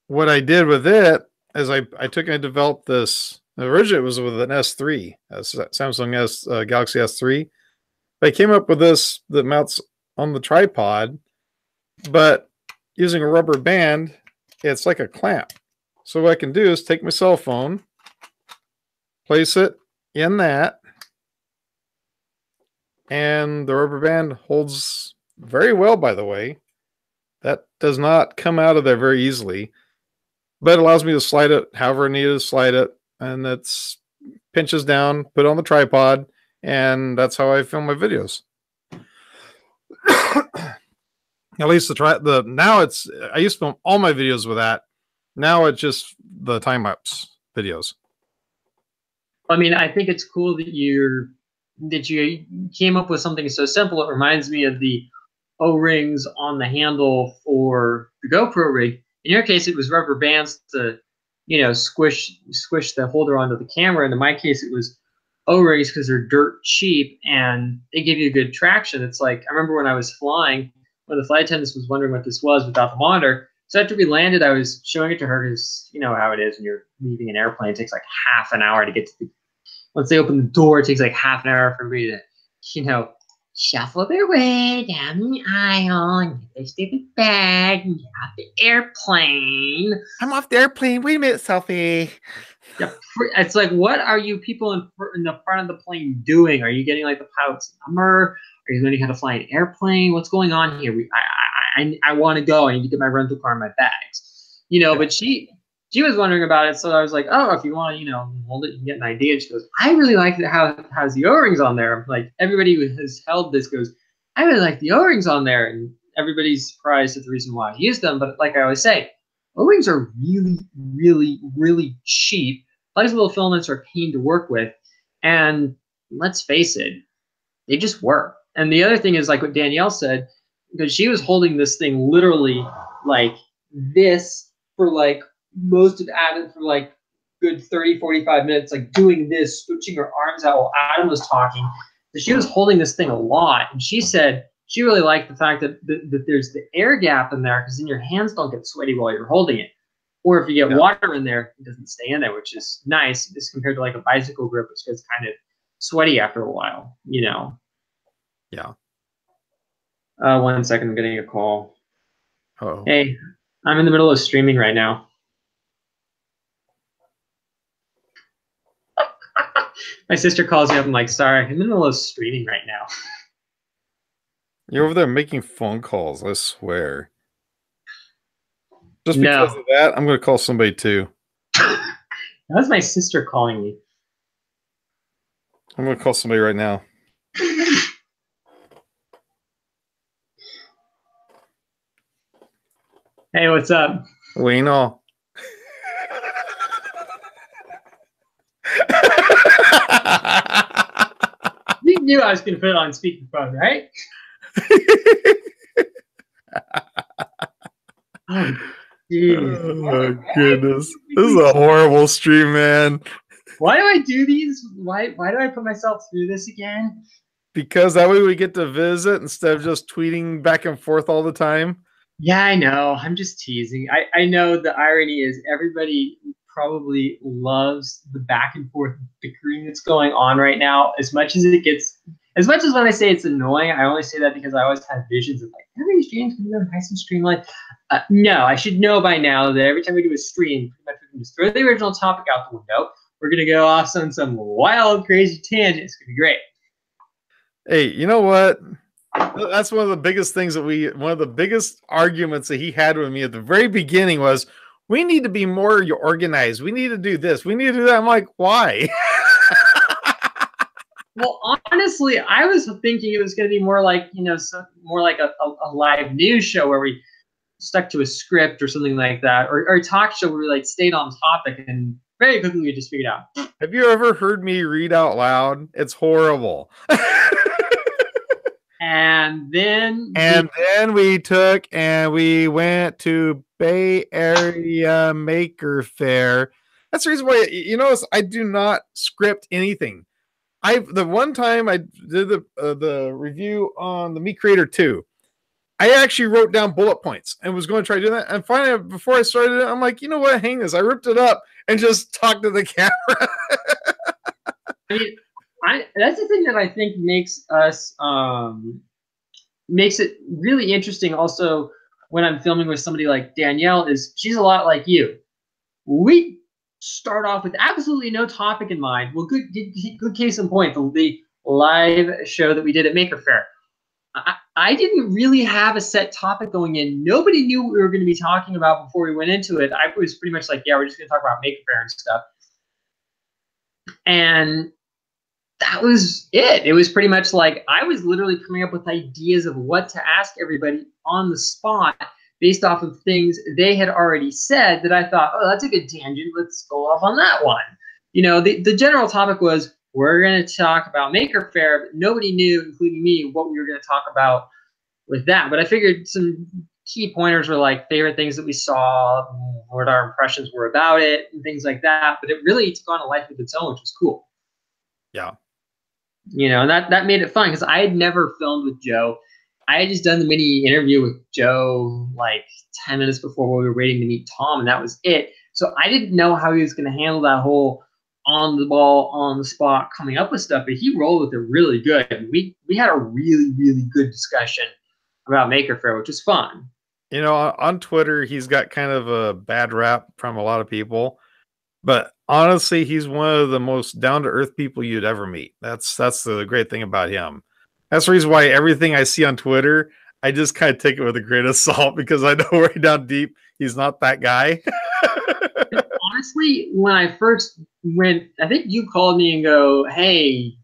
what I did with it is I took and developed this. Originally, it was with an S3, Samsung Galaxy S3. But I came up with this that mounts on the tripod, but using a rubber band, it's like a clamp. So what I can do is take my cell phone, place it in that, and the rubber band holds very well, by the way. That does not come out of there very easily, but it allows me to slide it however I need to slide it, and it's pinches down, put on the tripod, and that's how I film my videos. At least now I used to film all my videos with that, Now it's just the time lapse videos. I mean, I think it's cool that you came up with something so simple. It reminds me of the O-rings on the handle for the GoPro rig. In your case, it was rubber bands to, squish the holder onto the camera. And in my case, it was O-rings because they're dirt cheap and they give you good traction. It's like, I remember when I was flying, one of the flight attendants was wondering what this was without the monitor. So after we landed, I was showing it to her because you know how it is when you're leaving an airplane. It takes like half an hour to get to the, once they open the door, it takes like half an hour for me to, shuffle their way down the aisle and get their stupid bag and get off the airplane. I'm off the airplane. Wait a minute, selfie. Yeah, it's like, what are you people in the front of the plane doing? Are you getting like the pilot's number? Are you learning how to fly an airplane? What's going on here? I want to go. I need to get my rental car and my bags. But she was wondering about it, so I was like, oh, if you want to, hold it, you can get an idea. And she goes, I really like how it has the O-rings on there. Like, everybody who has held this goes, I really like the O-rings on there. And everybody's surprised at the reason why I use them. But like I always say, O-rings are really, really, really cheap. Flexible filaments are a pain to work with. And let's face it, they just work. And the other thing is, like what Danielle said, because she was holding this thing literally like this for like most of Adam for like good 30, 45 minutes, like doing this, switching her arms out while Adam was talking. So she was holding this thing a lot. And she said she really liked the fact that there's the air gap in there because then your hands don't get sweaty while you're holding it. Or if you get water in there, it doesn't stay in there, which is nice as compared to like a bicycle grip, which gets kind of sweaty after a while, Yeah. 1 second, I'm getting a call. Uh-oh. Hey, I'm in the middle of streaming right now. My sister calls me up. I'm like, sorry, I'm in the middle of streaming right now. You're over there making phone calls, I swear. Just because of that, I'm going to call somebody too. That was my sister calling me. I'm going to call somebody right now. Hey, what's up? We know. You knew I was going to put it on speakerphone, right? Oh, oh, goodness. This is a horrible stream, man. Why do I do these? Why do I put myself through this again? Because that way we get to visit instead of just tweeting back and forth all the time. Yeah, I know. I'm just teasing. I know the irony is everybody probably loves the back and forth bickering that's going on right now. As much as when I say it's annoying, I only say that because I always have visions of like, every stream's going to go nice and streamlined. No, I should know by now that every time we do a stream, pretty much we can just throw the original topic out the window. We're going to go off on some wild, crazy tangent. It's going to be great. Hey, you know what? That's one of the biggest things one of the biggest arguments that he had with me at the very beginning was, we need to be more organized. We need to do this. We need to do that. I'm like, why? Well, honestly, I was thinking it was going to be more like, more like a live news show where we stuck to a script or something like that, or a talk show where we like stayed on topic and very quickly we just figured out. Have you ever heard me read out loud? It's horrible. And then we went to Bay Area Maker Faire. That's the reason why, I do not script anything. The one time I did the review on the Meat Creator 2, I actually wrote down bullet points and was going to try to do that. And finally, before I started it, I'm like, you know what? Hang this. I ripped it up and just talked to the camera. I mean, that's the thing that I think makes us makes it really interesting. Also, when I'm filming with somebody like Danielle, is she's a lot like you. We start off with absolutely no topic in mind. Well, good case in point, the live show that we did at Maker Faire. I didn't really have a set topic going in. Nobody knew what we were going to be talking about before we went into it. I was pretty much like, yeah, we're just going to talk about Maker Faire and stuff. And that was it. It was pretty much like I was literally coming up with ideas of what to ask everybody on the spot based off of things they had already said that I thought, oh, that's a good tangent. Let's go off on that one. You know, the general topic was we're going to talk about Maker Faire, but nobody knew, including me, what we were going to talk about with that. But I figured some key pointers were like favorite things that we saw, what our impressions were about it, and things like that. But it really took on a life of its own, which was cool. Yeah. You know, and that made it fun because I had never filmed with Joe. I had just done the mini interview with Joe like 10 minutes before we were waiting to meet Tom, and that was it. So I didn't know how he was going to handle that whole on the ball, on the spot, coming up with stuff, but he rolled with it really good. And we had a really, really good discussion about Maker Faire, which was fun. You know, on Twitter, he's got kind of a bad rap from a lot of people, but honestly, he's one of the most down-to-earth people you'd ever meet. That's the great thing about him. That's the reason why everything I see on Twitter, I just kind of take it with a grain of salt because I know right down deep he's not that guy. Honestly, when I first went, I think you called me and go, hey,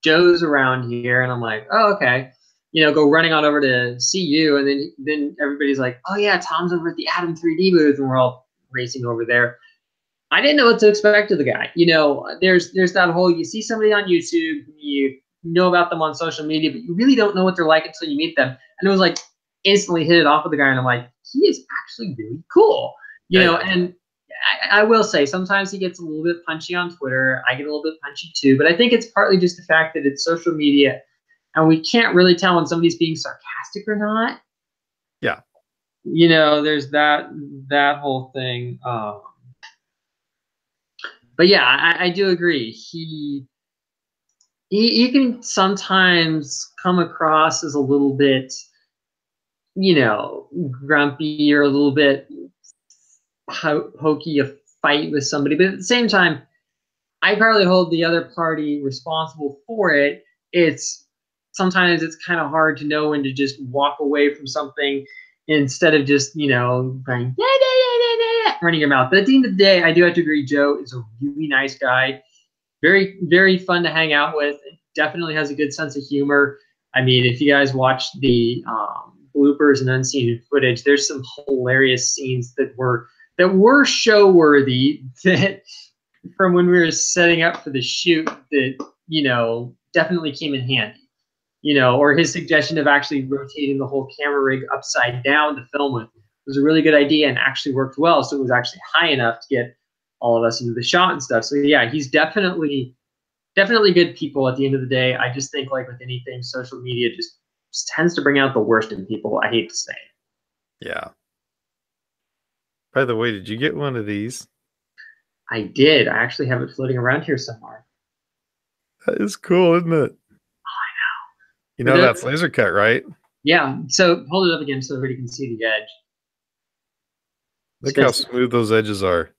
Joe's around here. And I'm like, oh, okay. You know, go running on over to see you. And then everybody's like, oh, yeah, Tom's over at the Atom 3D booth. And we're all racing over there. I didn't know what to expect of the guy. You know, there's that whole, you see somebody on YouTube, you know about them on social media, but you really don't know what they're like until you meet them. And it was like instantly hit it off with the guy. And I'm like, he is actually really cool. You know, and I will say sometimes he gets a little bit punchy on Twitter. I get a little bit punchy too, but I think it's partly just the fact that it's social media and we can't really tell when somebody's being sarcastic or not. Yeah. You know, there's that whole thing. But yeah, I do agree. He can sometimes come across as a little bit, you know, grumpy or a little bit pokey a fight with somebody, but at the same time, I probably hold the other party responsible for it. Sometimes it's kind of hard to know when to just walk away from something instead of just, you know, going running your mouth. But at the end of the day, I do have to agree, Joe is a really nice guy, very, very fun to hang out with. Definitely has a good sense of humor. I mean, if you guys watch the bloopers and unseen footage, there's some hilarious scenes that were show worthy that from when we were setting up for the shoot that, you know, definitely came in handy. You know, or his suggestion of actually rotating the whole camera rig upside down to film with was a really good idea and actually worked well. So it was actually high enough to get all of us into the shot and stuff. So yeah, he's definitely good people at the end of the day. I just think like with anything, social media just tends to bring out the worst in people. I hate to say it. Yeah. By the way, did you get one of these? I did. I actually have it floating around here somewhere. That is cool, isn't it? You know that's laser cut, right? Yeah. So hold it up again so everybody can see the edge. Look how smooth those edges are.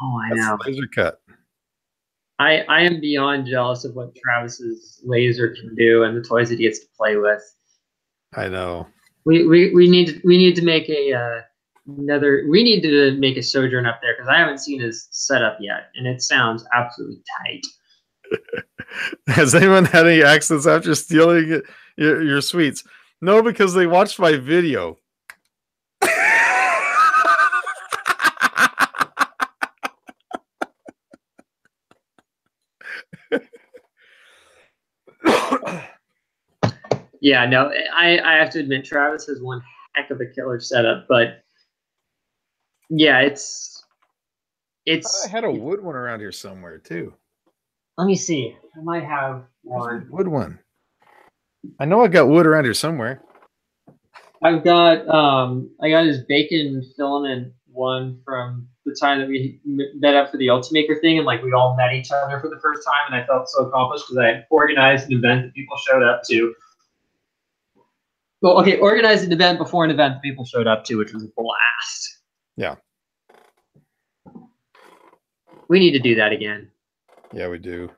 Oh, I know. Laser cut. I am beyond jealous of what Travis's laser can do and the toys that he gets to play with. I know. We need to make we need to make a Sojourn up there because I haven't seen his setup yet, and it sounds absolutely tight. Has anyone had any accidents after stealing your sweets? No, because they watched my video. Yeah, no, I have to admit Travis has one heck of a killer setup, but yeah, it's I had a wood one around here somewhere too. Let me see. I might have one. Wood one. I know I got wood around here somewhere. I got his bacon filament one from the time that we met up for the Ultimaker thing, and like we all met each other for the first time, and I felt so accomplished because I had organized an event that people showed up to. Well, okay, organized an event before an event that people showed up to, which was a blast. Yeah. We need to do that again. Yeah, we do.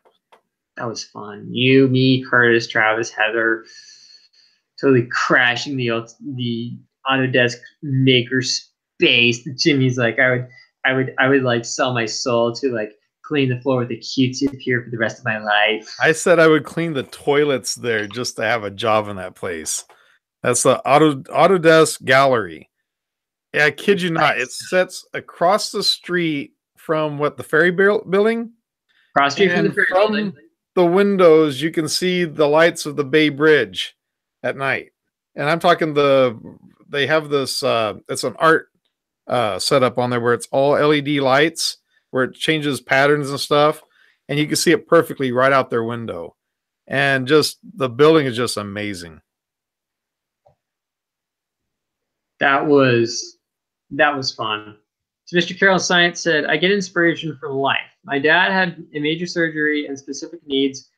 That was fun. You, me, Curtis, Travis, Heather, totally crashing the Autodesk maker space. Jimmy's like, I would like sell my soul to like clean the floor with a Q-tip here for the rest of my life. I said I would clean the toilets there just to have a job in that place. That's the Autodesk gallery. Yeah, I kid you not. It Nice. sits across the street from what the ferry building, Cross street from the and ferry building. from the windows you can see the lights of the Bay Bridge at night. And I'm talking they have this it's an art setup on there where it's all LED lights where it changes patterns and stuff, and you can see it perfectly right out their window. And just the building is just amazing. That was fun. So Mr. Carroll Science said, I get inspiration from life. My dad had a major surgery and specific needs.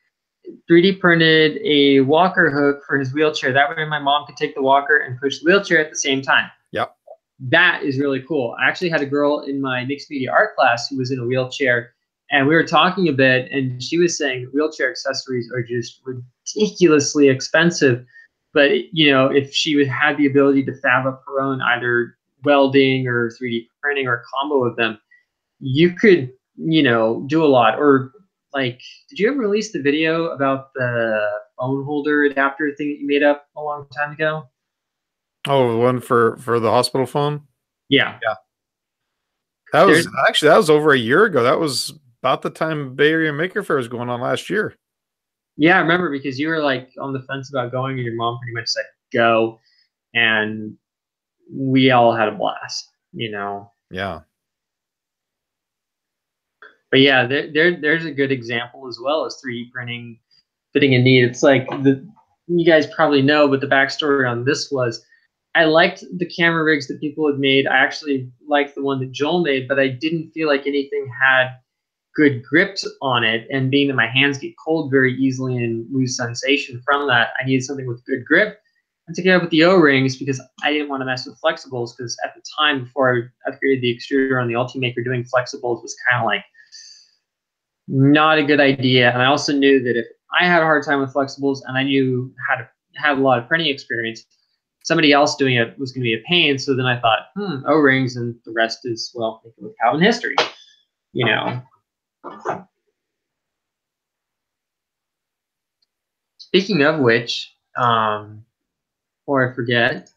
3D printed a walker hook for his wheelchair. That way my mom could take the walker and push the wheelchair at the same time. Yep. That is really cool. I actually had a girl in my mixed media art class who was in a wheelchair, and we were talking a bit, and she was saying wheelchair accessories are just ridiculously expensive. But, you know, if she would have the ability to fab up her own, either welding or 3D printing or a combo of them, you could, you know, do a lot. Or like, did you ever release the video about the phone holder adapter thing that you made up a long time ago? Oh, one for the hospital phone? Yeah. Yeah. That was that was over a year ago. That was about the time Bay Area Maker Faire was going on last year. Yeah, I remember because you were like on the fence about going, and your mom pretty much said go, and we all had a blast, you know. Yeah. But yeah, there's a good example as well as 3D printing fitting a need. It's like you guys probably know, but the backstory on this was I liked the camera rigs that people had made. I actually liked the one that Joel made, but I didn't feel like anything had good grips on it. And being that my hands get cold very easily and lose sensation from that, I needed something with good grip. And to get up with the O-rings because I didn't want to mess with flexibles, because at the time before I upgraded the extruder on the Ultimaker, doing flexibles was kind of like not a good idea. And I also knew that if I had a hard time with flexibles and I knew how to have a lot of printing experience, somebody else doing it was going to be a pain. So then I thought, O-rings, and the rest is, well, think of Calvin history, you know. Speaking of which, before I forget,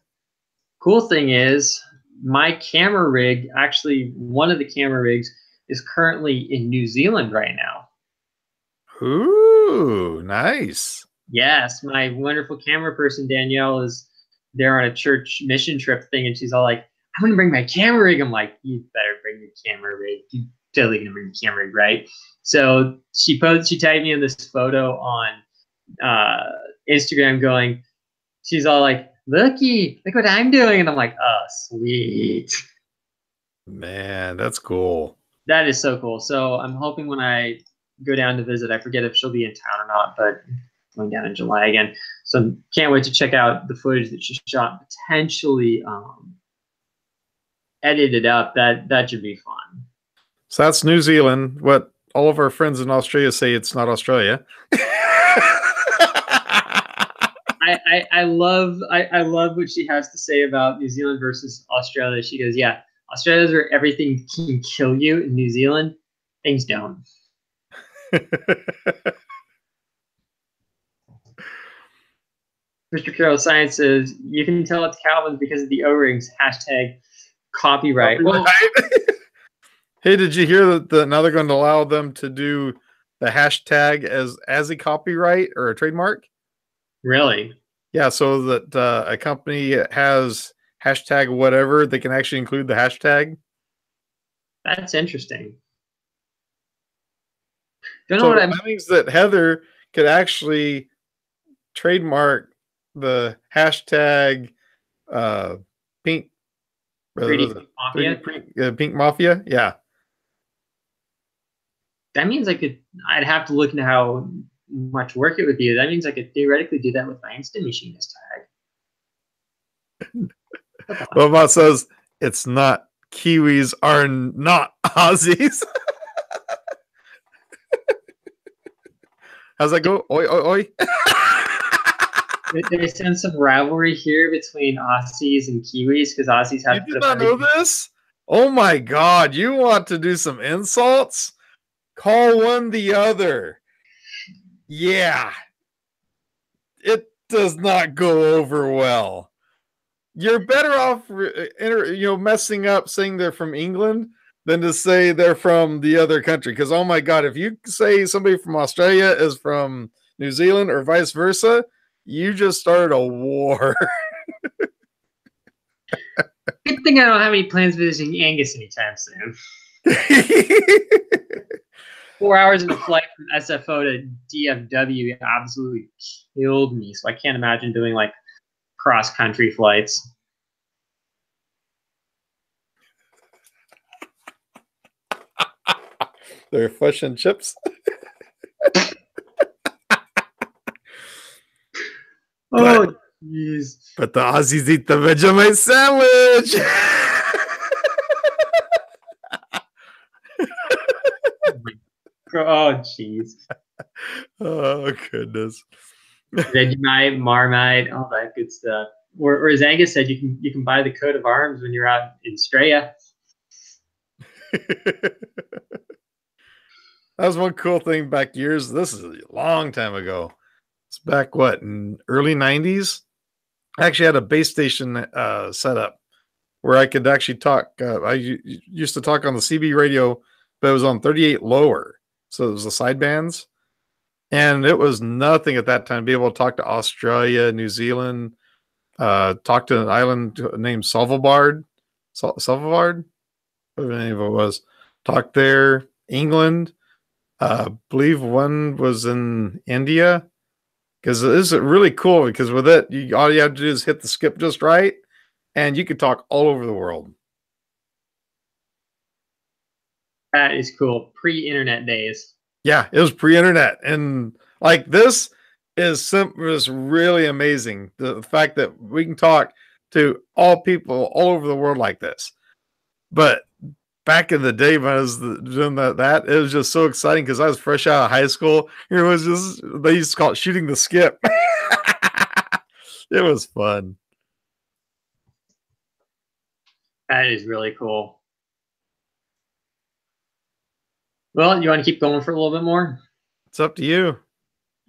cool thing is my camera rig, actually one of the camera rigs, is currently in New Zealand right now. Ooh, nice. Yes, my wonderful camera person Danielle is there on a church mission trip thing, and she's all like, I'm gonna bring my camera rig. I'm like, you better bring your camera rig. You totally gonna bring your camera rig, right? So she tagged me in this photo on Instagram going, she's all like, look what I'm doing. And I'm like, oh, sweet. Man, that's cool. That is so cool. So I'm hoping when I go down to visit, I forget if she'll be in town or not, but going down in July again. So can't wait to check out the footage that she shot, potentially edited up. That should be fun. So that's New Zealand. What all of our friends in Australia say it's not Australia. I love what she has to say about New Zealand versus Australia. She goes, yeah, Australia's where everything can kill you. In New Zealand, things don't. Mr. Carroll Science says, you can tell it's Calvin because of the O-rings. Hashtag copyright. Well, hey, did you hear that now they're going to allow them to do the hashtag as a copyright or a trademark? Really? Yeah, so that a company has hashtag whatever, they can actually include the hashtag. That's interesting. Don't know what that means that Heather could actually trademark the hashtag pink 3D Mafia. Pink Mafia. Yeah. That means I'd have to look into how much work it would be. That means I could theoretically do that with my Instant Machinist tag. Bobot says it's not. Kiwis are not Aussies. How's that go? Oi, oi, oi. There's a sense of rivalry here between Aussies and Kiwis because Aussies have. You did not know this? Oh my God! You want to do some insults? Call one the other. Yeah, it does not go over well. You're better off, messing up saying they're from England than to say they're from the other country. Because oh my god, if you say somebody from Australia is from New Zealand or vice versa, you just started a war. Good thing I don't have any plans visiting Angus anytime soon. 4 hours in a flight from SFO to DFW absolutely killed me. So I can't imagine doing like cross-country flights. They're fish and chips. Oh, jeez. But the Aussies eat the Vegemite sandwich. Oh, jeez. Oh, goodness. Vegemite, Marmite, all that good stuff. Or as Angus said, you can buy the coat of arms when you're out in Straya. That was one cool thing back years. This is a long time ago. It's back in early 90s. I actually had a base station set up where I could actually talk. I used to talk on the CB radio, but it was on 38 lower. So it was the sidebands. And it was nothing at that time to be able to talk to Australia, New Zealand, talk to an island named Svalbard, whatever the name of it was. Talk there, England. Believe one was in India. Because it is really cool because with it, all you have to do is hit the skip just right, and you could talk all over the world. That is cool. Pre-internet days. Yeah, it was pre-internet, and like this is really amazing. The fact that we can talk to all people all over the world like this. But back in the day when I was doing that it was just so exciting because I was fresh out of high school. It was just, they used to call it shooting the skip. It was fun. That is really cool. Well, you want to keep going for a little bit more? It's up to you.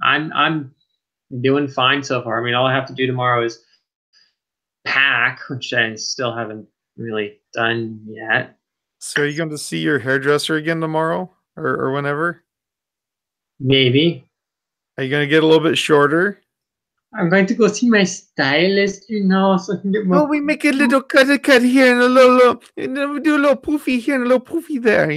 I'm doing fine so far. I mean, all I have to do tomorrow is pack, which I still haven't really done yet. So are you going to see your hairdresser again tomorrow or whenever? Maybe. Are you going to get a little bit shorter? I'm going to go see my stylist, so I can get more. Oh, we make a little cut here and a little, and then we do a little poofy here and a little poofy there,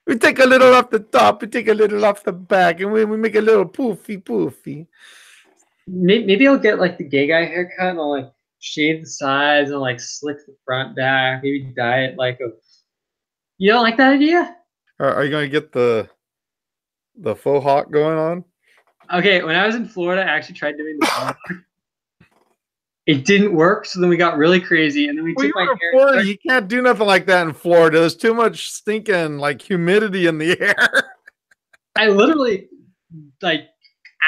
We take a little off the top, we take a little off the back, and we make a little poofy. Maybe I'll get like the gay guy haircut and I'll like shave the sides and like slick the front back. Maybe dye it like a. You don't like that idea? Are you going to get the faux hawk going on? Okay, when I was in Florida, I actually tried doing the faux hawk. It didn't work, so then we got really crazy, and then we took my hair. Florida, you can't do nothing like that in Florida. There's too much stinking like humidity in the air. I literally like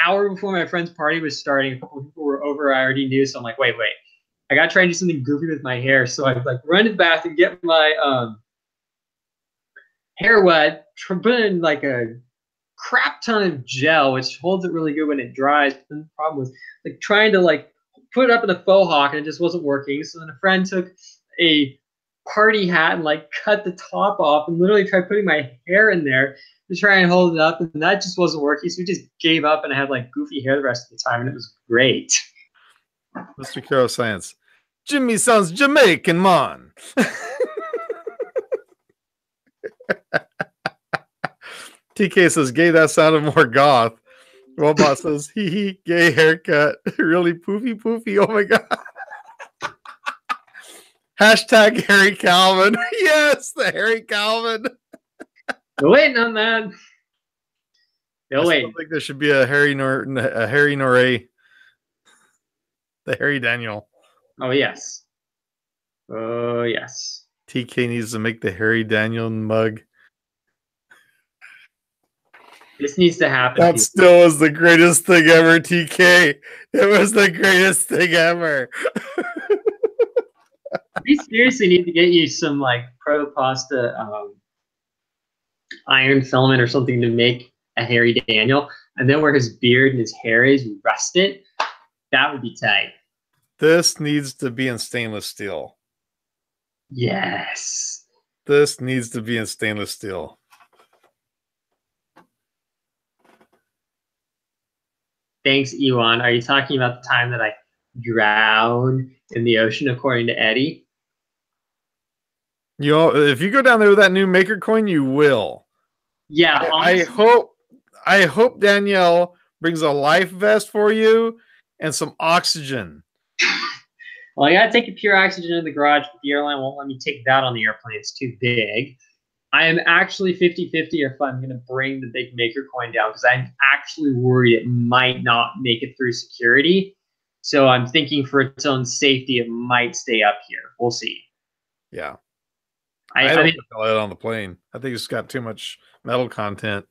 hour before my friend's party was starting, a couple of people were over. I already knew, so I'm like, wait, I gotta try and do something goofy with my hair. So I like run to the bathroom, get my hair wet, put in like a crap ton of gel, which holds it really good when it dries. But then the problem was like trying to like put it up in a faux hawk, and it just wasn't working. So then a friend took a party hat and like cut the top off and literally tried putting my hair in there to try and hold it up, and that just wasn't working. So we just gave up, and I had like goofy hair the rest of the time, and it was great. Mr. Carol Science. Jimmy sounds Jamaican, man. TK says, gay, that sounded more goth. Robot says, hee, gay haircut. Really poofy. Oh my God. Hashtag Harry Calvin. Yes, the Harry Calvin. Still waiting on that. Still waiting. I think there should be a Harry Noray. The Harry Daniel. Oh, yes. Oh, yes. TK needs to make the Harry Daniel mug. This needs to happen. That still is the greatest thing ever, TK. It was the greatest thing ever. We seriously need to get you some like Pro Pasta iron filament or something to make a Harry Daniel. and then where his beard and his hair is, you rust it. That would be tight. This needs to be in stainless steel. Yes. This needs to be in stainless steel. Thanks, Ewan. Are you talking about the time that I drowned in the ocean, according to Eddie? You know, if you go down there with that new maker coin, you will. Yeah. I hope Danielle brings a life vest for you and some oxygen. Well, I gotta take a pure oxygen in the garage, but the airline won't let me take that on the airplane. It's too big. I am actually 50-50 if I'm going to bring the big maker coin down, because I'm actually worried it might not make it through security. So I'm thinking for its own safety, it might stay up here. We'll see. Yeah. I don't mean, think I'll let it on the plane. I think it's got too much metal content.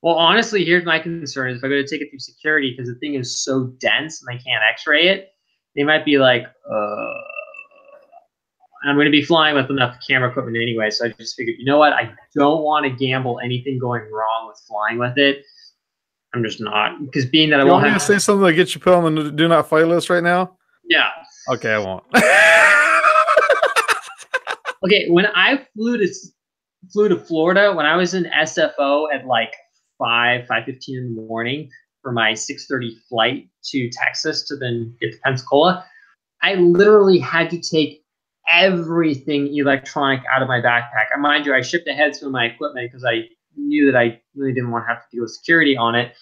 well, honestly, here's my concern: is if I go to take it through security, because the thing is so dense and I can't X-ray it, they might be like, I'm going to be flying with enough camera equipment anyway, so I just figured, you know what? I don't want to gamble anything going wrong with flying with it. I'm just not, because being that I won't have to say something that gets you put on the do not fly list right now. Yeah. Okay, I won't. Okay, when I flew to Florida, when I was in SFO at like 5:15 in the morning for my 6:30 flight to Texas to then get to Pensacola, I literally had to take everything electronic out of my backpack. And mind you, I shipped ahead some of my equipment because I knew that I really didn't want to have to deal with security on it.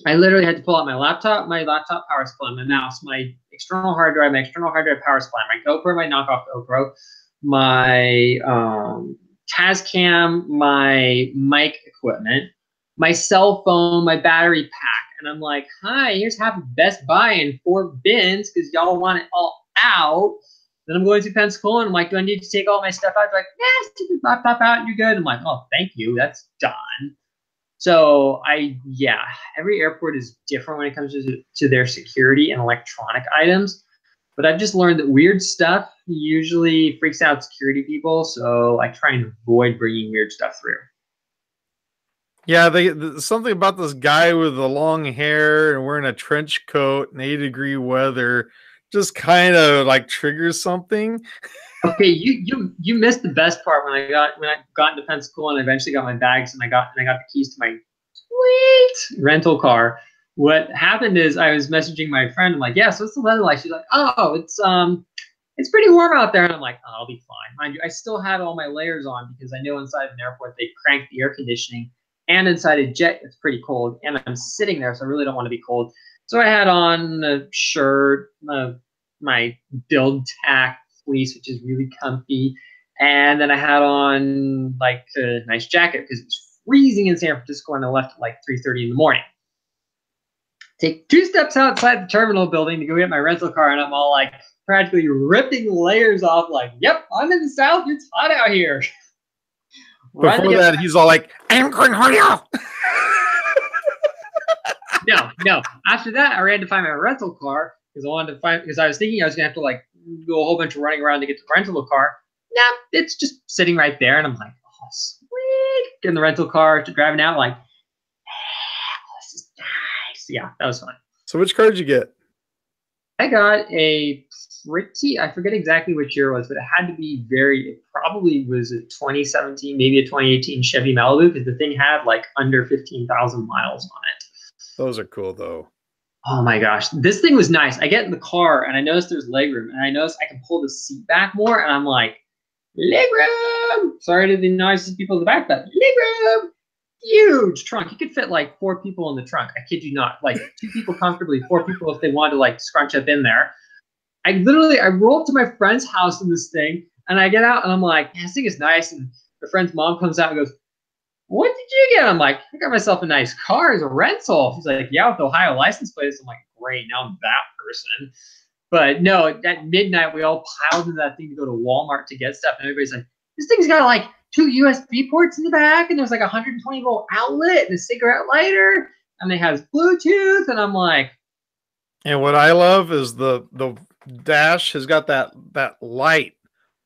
I literally had to pull out my laptop power supply, my mouse, my external hard drive power supply, my GoPro, my knockoff GoPro, my Tascam, my mic equipment, my cell phone, my battery pack. And I'm like, hi, here's half of Best Buy in 4 bins because y'all want it all out. Then I'm going to Pensacola, and I'm like, do I need to take all my stuff out? They're like, yeah, take your laptop out, and you're good. I'm like, oh, thank you. That's done. So every airport is different when it comes to their security and electronic items. But I've just learned that weird stuff usually freaks out security people. So I try and avoid bringing weird stuff through. Yeah, something about this guy with the long hair and wearing a trench coat in 80-degree weather just kind of like triggers something. Okay, you missed the best part when I got into Pensacola and eventually got my bags and I got the keys to my sweet rental car. What happened is I was messaging my friend. I'm like, yeah, so what's the weather like? She's like, oh, it's pretty warm out there. And I'm like, oh, I'll be fine. Mind you, I still had all my layers on because I know inside an airport they crank the air conditioning, and inside a jet it's pretty cold, and I'm sitting there, so I really don't want to be cold. So I had on a shirt, my Build Tack fleece, which is really comfy, and then I had on like a nice jacket because it was freezing in San Francisco, and I left at like 3:30 in the morning. Take 2 steps outside the terminal building to go get my rental car, and I'm all like practically ripping layers off, like, yep, I'm in the South, it's hot out here. Before that, he's all like, I'm going to hurt you. No. After that, I ran to find my rental car because I was thinking I was gonna have to like do a whole bunch of running around to get to the rental car. Nah, it's just sitting right there, and I'm like, oh sweet. Get in the rental car, to driving out, like, oh, this is nice. Yeah, that was fun. So which car did you get? I got I forget exactly which year it was, but it probably was a 2017, maybe a 2018 Chevy Malibu, because the thing had like under 15,000 miles on it. Those are cool though. Oh my gosh, this thing was nice. I get in the car and I notice there's legroom, and I notice I can pull the seat back more, and I'm like, legroom! Sorry to the noisiest people in the back, but legroom! Huge trunk. You could fit like 4 people in the trunk. I kid you not. Like 2 people comfortably, 4 people if they wanted to like scrunch up in there. I roll up to my friend's house in this thing, and I get out and I'm like, this thing is nice. And my friend's mom comes out and goes, what did you get? I'm like, I got myself a nice car as a rental. She's like, yeah, with Ohio license plates. I'm like, great, now I'm that person. But no, at midnight, we all piled into that thing to go to Walmart to get stuff. And everybody's like, this thing's got like 2 USB ports in the back, and there's like a 120-volt outlet and a cigarette lighter, and it has Bluetooth. And I'm like, and what I love is the dash has got that light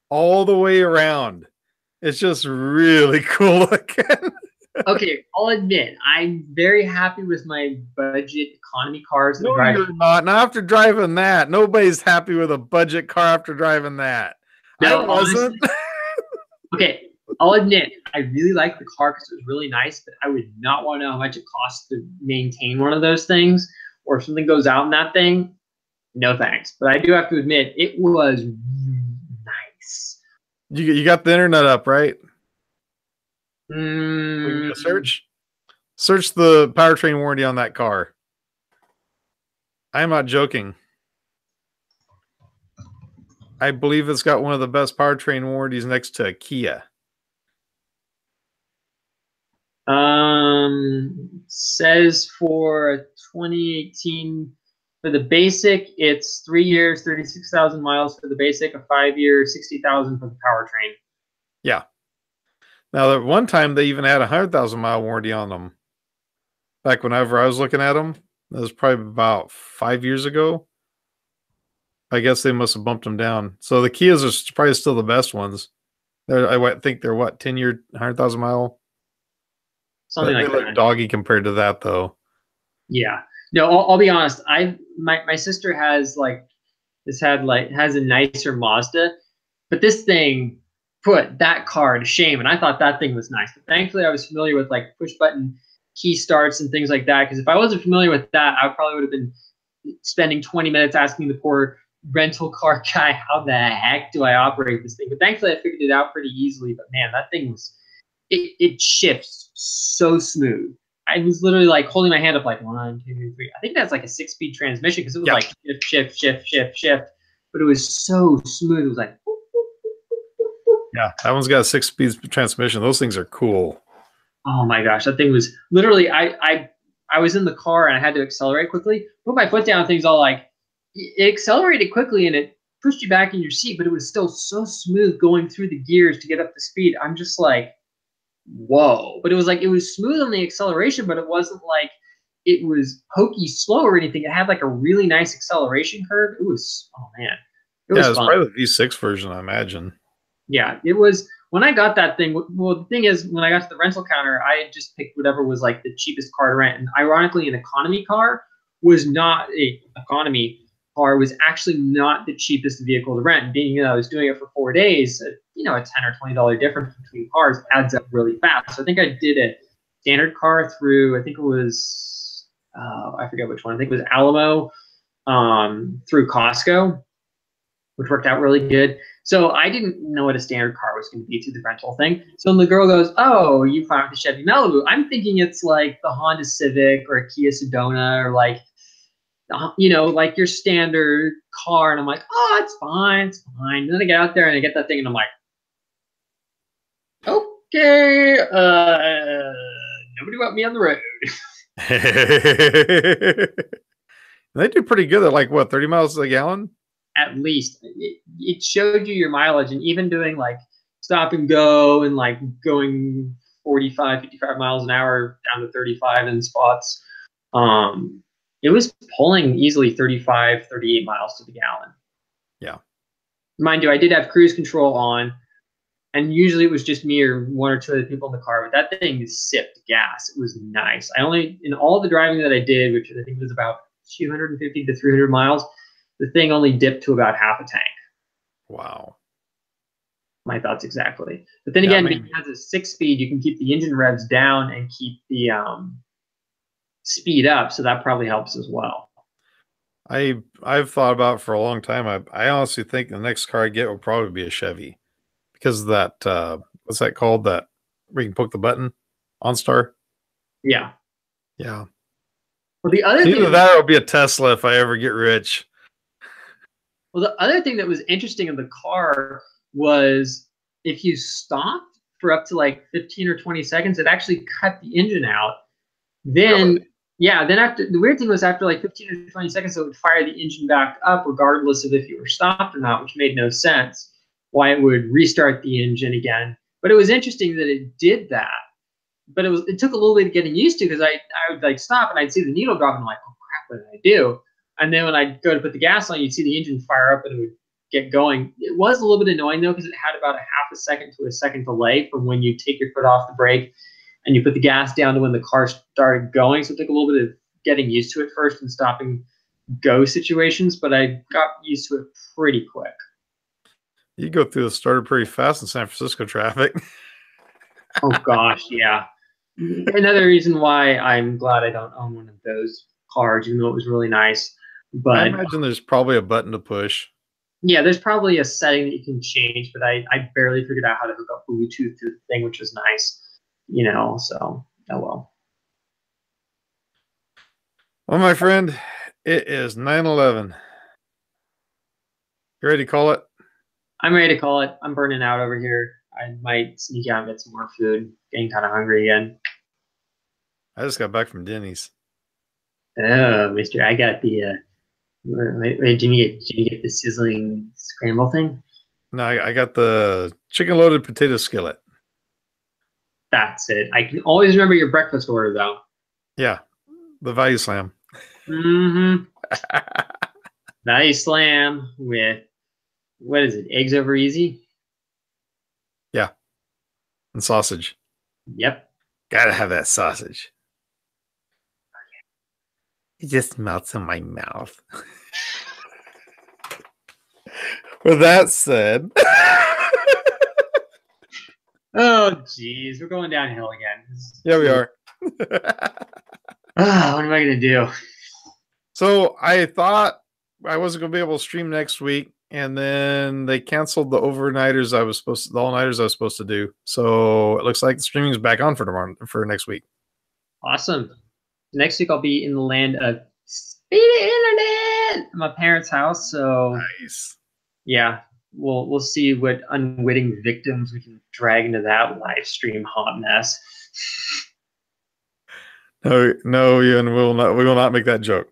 all the way around. It's just really cool looking. Okay, I'll admit I'm very happy with my budget economy cars that No, drive. you're not. Not after driving that. Nobody's happy with a budget car after driving that. I No, wasn't. honestly, okay, I'll admit I really like the car because it was really nice, but I would not want to know how much it costs to maintain one of those things, or if something goes out in that thing, no thanks. But I do have to admit it was nice. You got the internet up, right? We Mm, can search. Search the powertrain warranty on that car. I'm not joking. I believe it's got one of the best powertrain warranties next to a Kia. Says for 2018 for the basic, it's 3 years, 36,000 miles for the basic, a 5-year, 60,000 for the powertrain. Yeah. Now, at one time, they even had a 100,000-mile warranty on them. Back whenever I was looking at them, that was probably about 5 years ago. I guess they must have bumped them down. So the Kias are probably still the best ones. I think they're what, 10-year, 100,000-mile? Something They like look that. doggy compared to that, though. Yeah. No, I'll be honest. My sister has has a nicer Mazda, but this thing put that car to shame, and I thought that thing was nice. But thankfully, I was familiar with like push button key starts and things like that. Because if I wasn't familiar with that, I probably would have been spending 20 minutes asking the poor rental car guy, how the heck do I operate this thing? But thankfully, I figured it out pretty easily. But man, that thing was it shifts so smooth. I was literally like holding my hand up like 1, 2, 3. I think that's like a 6-speed transmission because it was like shift, shift, shift, shift, shift. But it was so smooth. It was like. Yeah, that one's got a 6-speed transmission. Those things are cool. Oh my gosh, that thing was literally. I was in the car and I had to accelerate quickly. Put my foot down. Things all like it accelerated quickly and it pushed you back in your seat, but it was still so smooth going through the gears to get up to speed. I'm just like. Whoa. But it was like it was smooth on the acceleration, but it wasn't like it was hokey slow or anything. It had like a really nice acceleration curve. It was it was fun. Probably the V6 version, I imagine. Yeah, it was when I got that thing. Well, the thing is, when I got to the rental counter, I had just picked whatever was like the cheapest car to rent. And ironically, an economy car was not a economy car was actually not the cheapest vehicle to rent. And being I was doing it for 4 days, a $10 or $20 difference between cars adds up really fast. So I think I did a standard car through, I think it was, I forget which one. I think it was Alamo through Costco, which worked out really good. So I didn't know what a standard car was going to be through the rental thing. So when the girl goes, "Oh, you found the Chevy Malibu," I'm thinking it's like the Honda Civic or a Kia Sedona or like, like your standard car. And I'm like, "Oh, it's fine. It's fine." And then I get out there and I get that thing and I'm like, "Okay, nobody want me on the road." They do pretty good at like what, 30 miles a gallon? At least it showed you your mileage, and even doing like stop and go and like going 45, 55 miles an hour down to 35 in spots. It was pulling easily 35, 38 miles to the gallon. Yeah. Mind you, I did have cruise control on, and usually it was just me or one or two other people in the car, but that thing sipped gas. It was nice. In all the driving that I did, which I think was about 250 to 300 miles, the thing only dipped to about half a tank. Wow. My thoughts exactly. But then again, because it has a 6-speed, you can keep the engine revs down and keep the speed up, so that probably helps as well. I've thought about it for a long time. I honestly think the next car I get will probably be a Chevy because of that what's that called, that where you can poke the button, OnStar. Yeah. Well, the other thing either that or it'll be a Tesla if I ever get rich. Well, the other thing that was interesting in the car was if you stopped for up to like 15 or 20 seconds, it actually cut the engine out. Then, then after, the weird thing was after like 15 or 20 seconds, it would fire the engine back up regardless of if you were stopped or not, which made no sense why it would restart the engine again. But it was interesting that it did that. But it took a little bit of getting used to, because I would like stop and I'd see the needle drop and I'm like, oh crap, what did I do? And then when I'd go to put the gas on, you'd see the engine fire up and it would get going. It was a little bit annoying though, because it had about a half a second to a second delay from when you take your foot off the brake and you put the gas down to when the car started going. So it took a little bit of getting used to it first and stopping go situations, but I got used to it pretty quick. You go through the starter pretty fast in San Francisco traffic. Oh gosh, yeah. Another reason why I'm glad I don't own one of those cars, even though it was really nice. But I imagine there's probably a button to push. yeah, there's probably a setting that you can change, but I barely figured out how to hook up Bluetooth to the thing, which was nice, so oh well. Well, my friend, it is 9/11. You ready to call it? I'm ready to call it. I'm burning out over here. I might sneak out and get some more food. Getting kind of hungry again. I just got back from Denny's. Oh, mister, I got the wait, did you get the sizzling scramble thing? No, I got the chicken loaded potato skillet. That's it. I can always remember your breakfast order though. Yeah, the Value Slam. Mm-hmm. Value Slam with, what is it? Eggs over easy? Yeah. And sausage. Yep. Gotta have that sausage. It just melts in my mouth. With that said. Oh, geez. We're going downhill again. Yeah, we are. What am I going to do? So I thought I wasn't going to be able to stream next week, and then they canceled the all-nighters I was supposed to do. So it looks like the streaming is back on for next week. Awesome. Next week I'll be in the land of speedy internet at my parents' house. So nice. Yeah, we'll see what unwitting victims we can drag into that live stream hot mess. No, Ian, we will not make that joke.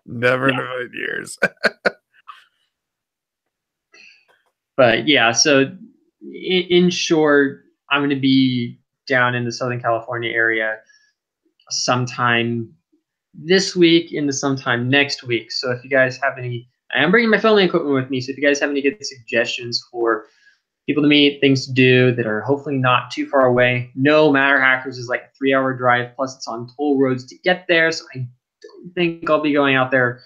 Never in a million years. But yeah, so in short, I'm going to be down in the Southern California area sometime this week into sometime next week. So if you guys have any, I am bringing my filming equipment with me. So if you guys have any good suggestions for people to meet, things to do that are hopefully not too far away. No, Matter Hackers is like a 3-hour drive, plus it's on toll roads to get there. So I don't think I'll be going out there.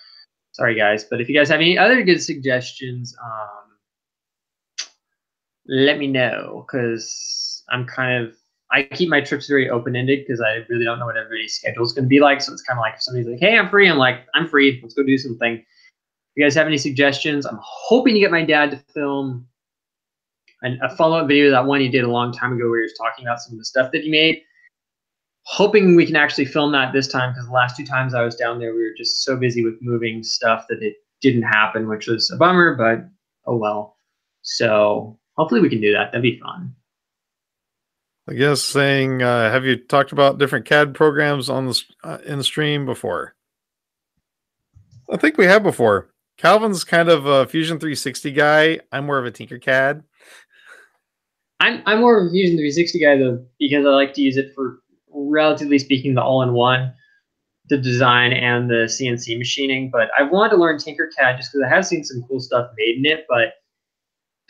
Sorry, guys. But if you guys have any other good suggestions, let me know, because I keep my trips very open-ended because I really don't know what everybody's schedule is going to be like. So it's kind of like if somebody's like, hey, I'm free. I'm like, I'm free. Let's go do something. If you guys have any suggestions, I'm hoping to get my dad to film a follow-up video to that one he did a long time ago where he was talking about some of the stuff that he made. Hoping we can actually film that this time, because the last 2 times I was down there, we were just so busy with moving stuff that it didn't happen, which was a bummer, but oh well. So hopefully we can do that. That'd be fun. I guess saying, have you talked about different CAD programs on the in the stream before? I think we have before. Calvin's kind of a Fusion 360 guy. I'm more of a Tinkercad. I'm more of a Fusion 360 guy though, because I like to use it for, relatively speaking, the all-in-one, the design and the CNC machining. But I wanted to learn Tinkercad just because I have seen some cool stuff made in it, but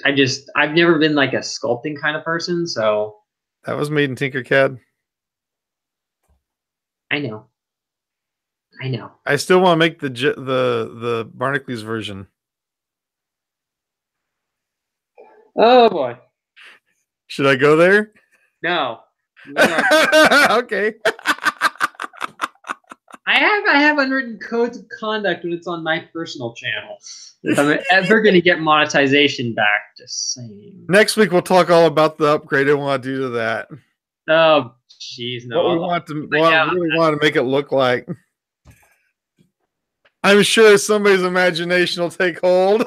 I've never been like a sculpting kind of person, so. That was made in Tinkercad. I know. I still want to make the Barnacules version. Oh boy. Should I go there? No. Okay. I have unwritten codes of conduct when it's on my personal channel. If I'm ever going to get monetization back, just saying. Next week we'll talk all about the upgrade I want to do to that. Oh, jeez, no. What we really want to make it look like. I'm sure somebody's imagination will take hold.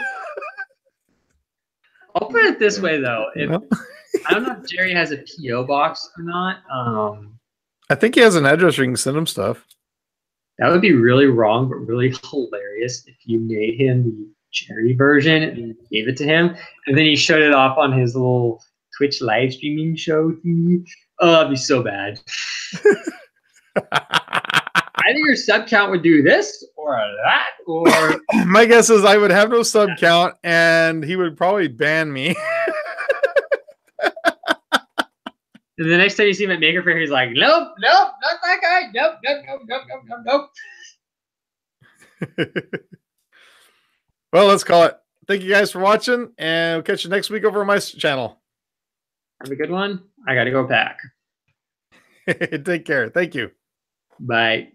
I'll put it this way, though. I don't know if Jerry has a P.O. box or not. I think he has an address where you can send him stuff. That would be really wrong, but really hilarious if you made him the Jerry version and gave it to him, and then he showed it off on his little Twitch live streaming show thingy. Oh, that'd be so bad. Either your sub count would do this or that, or my guess is I would have no sub count, and he would probably ban me. And the next time you see him at Maker Faire, he's like, nope, nope, not that guy. Nope, nope, nope, nope, nope, nope, nope. Well, let's call it. Thank you guys for watching, and we'll catch you next week over on my channel. Have a good one. I got to go pack. Take care. Thank you. Bye.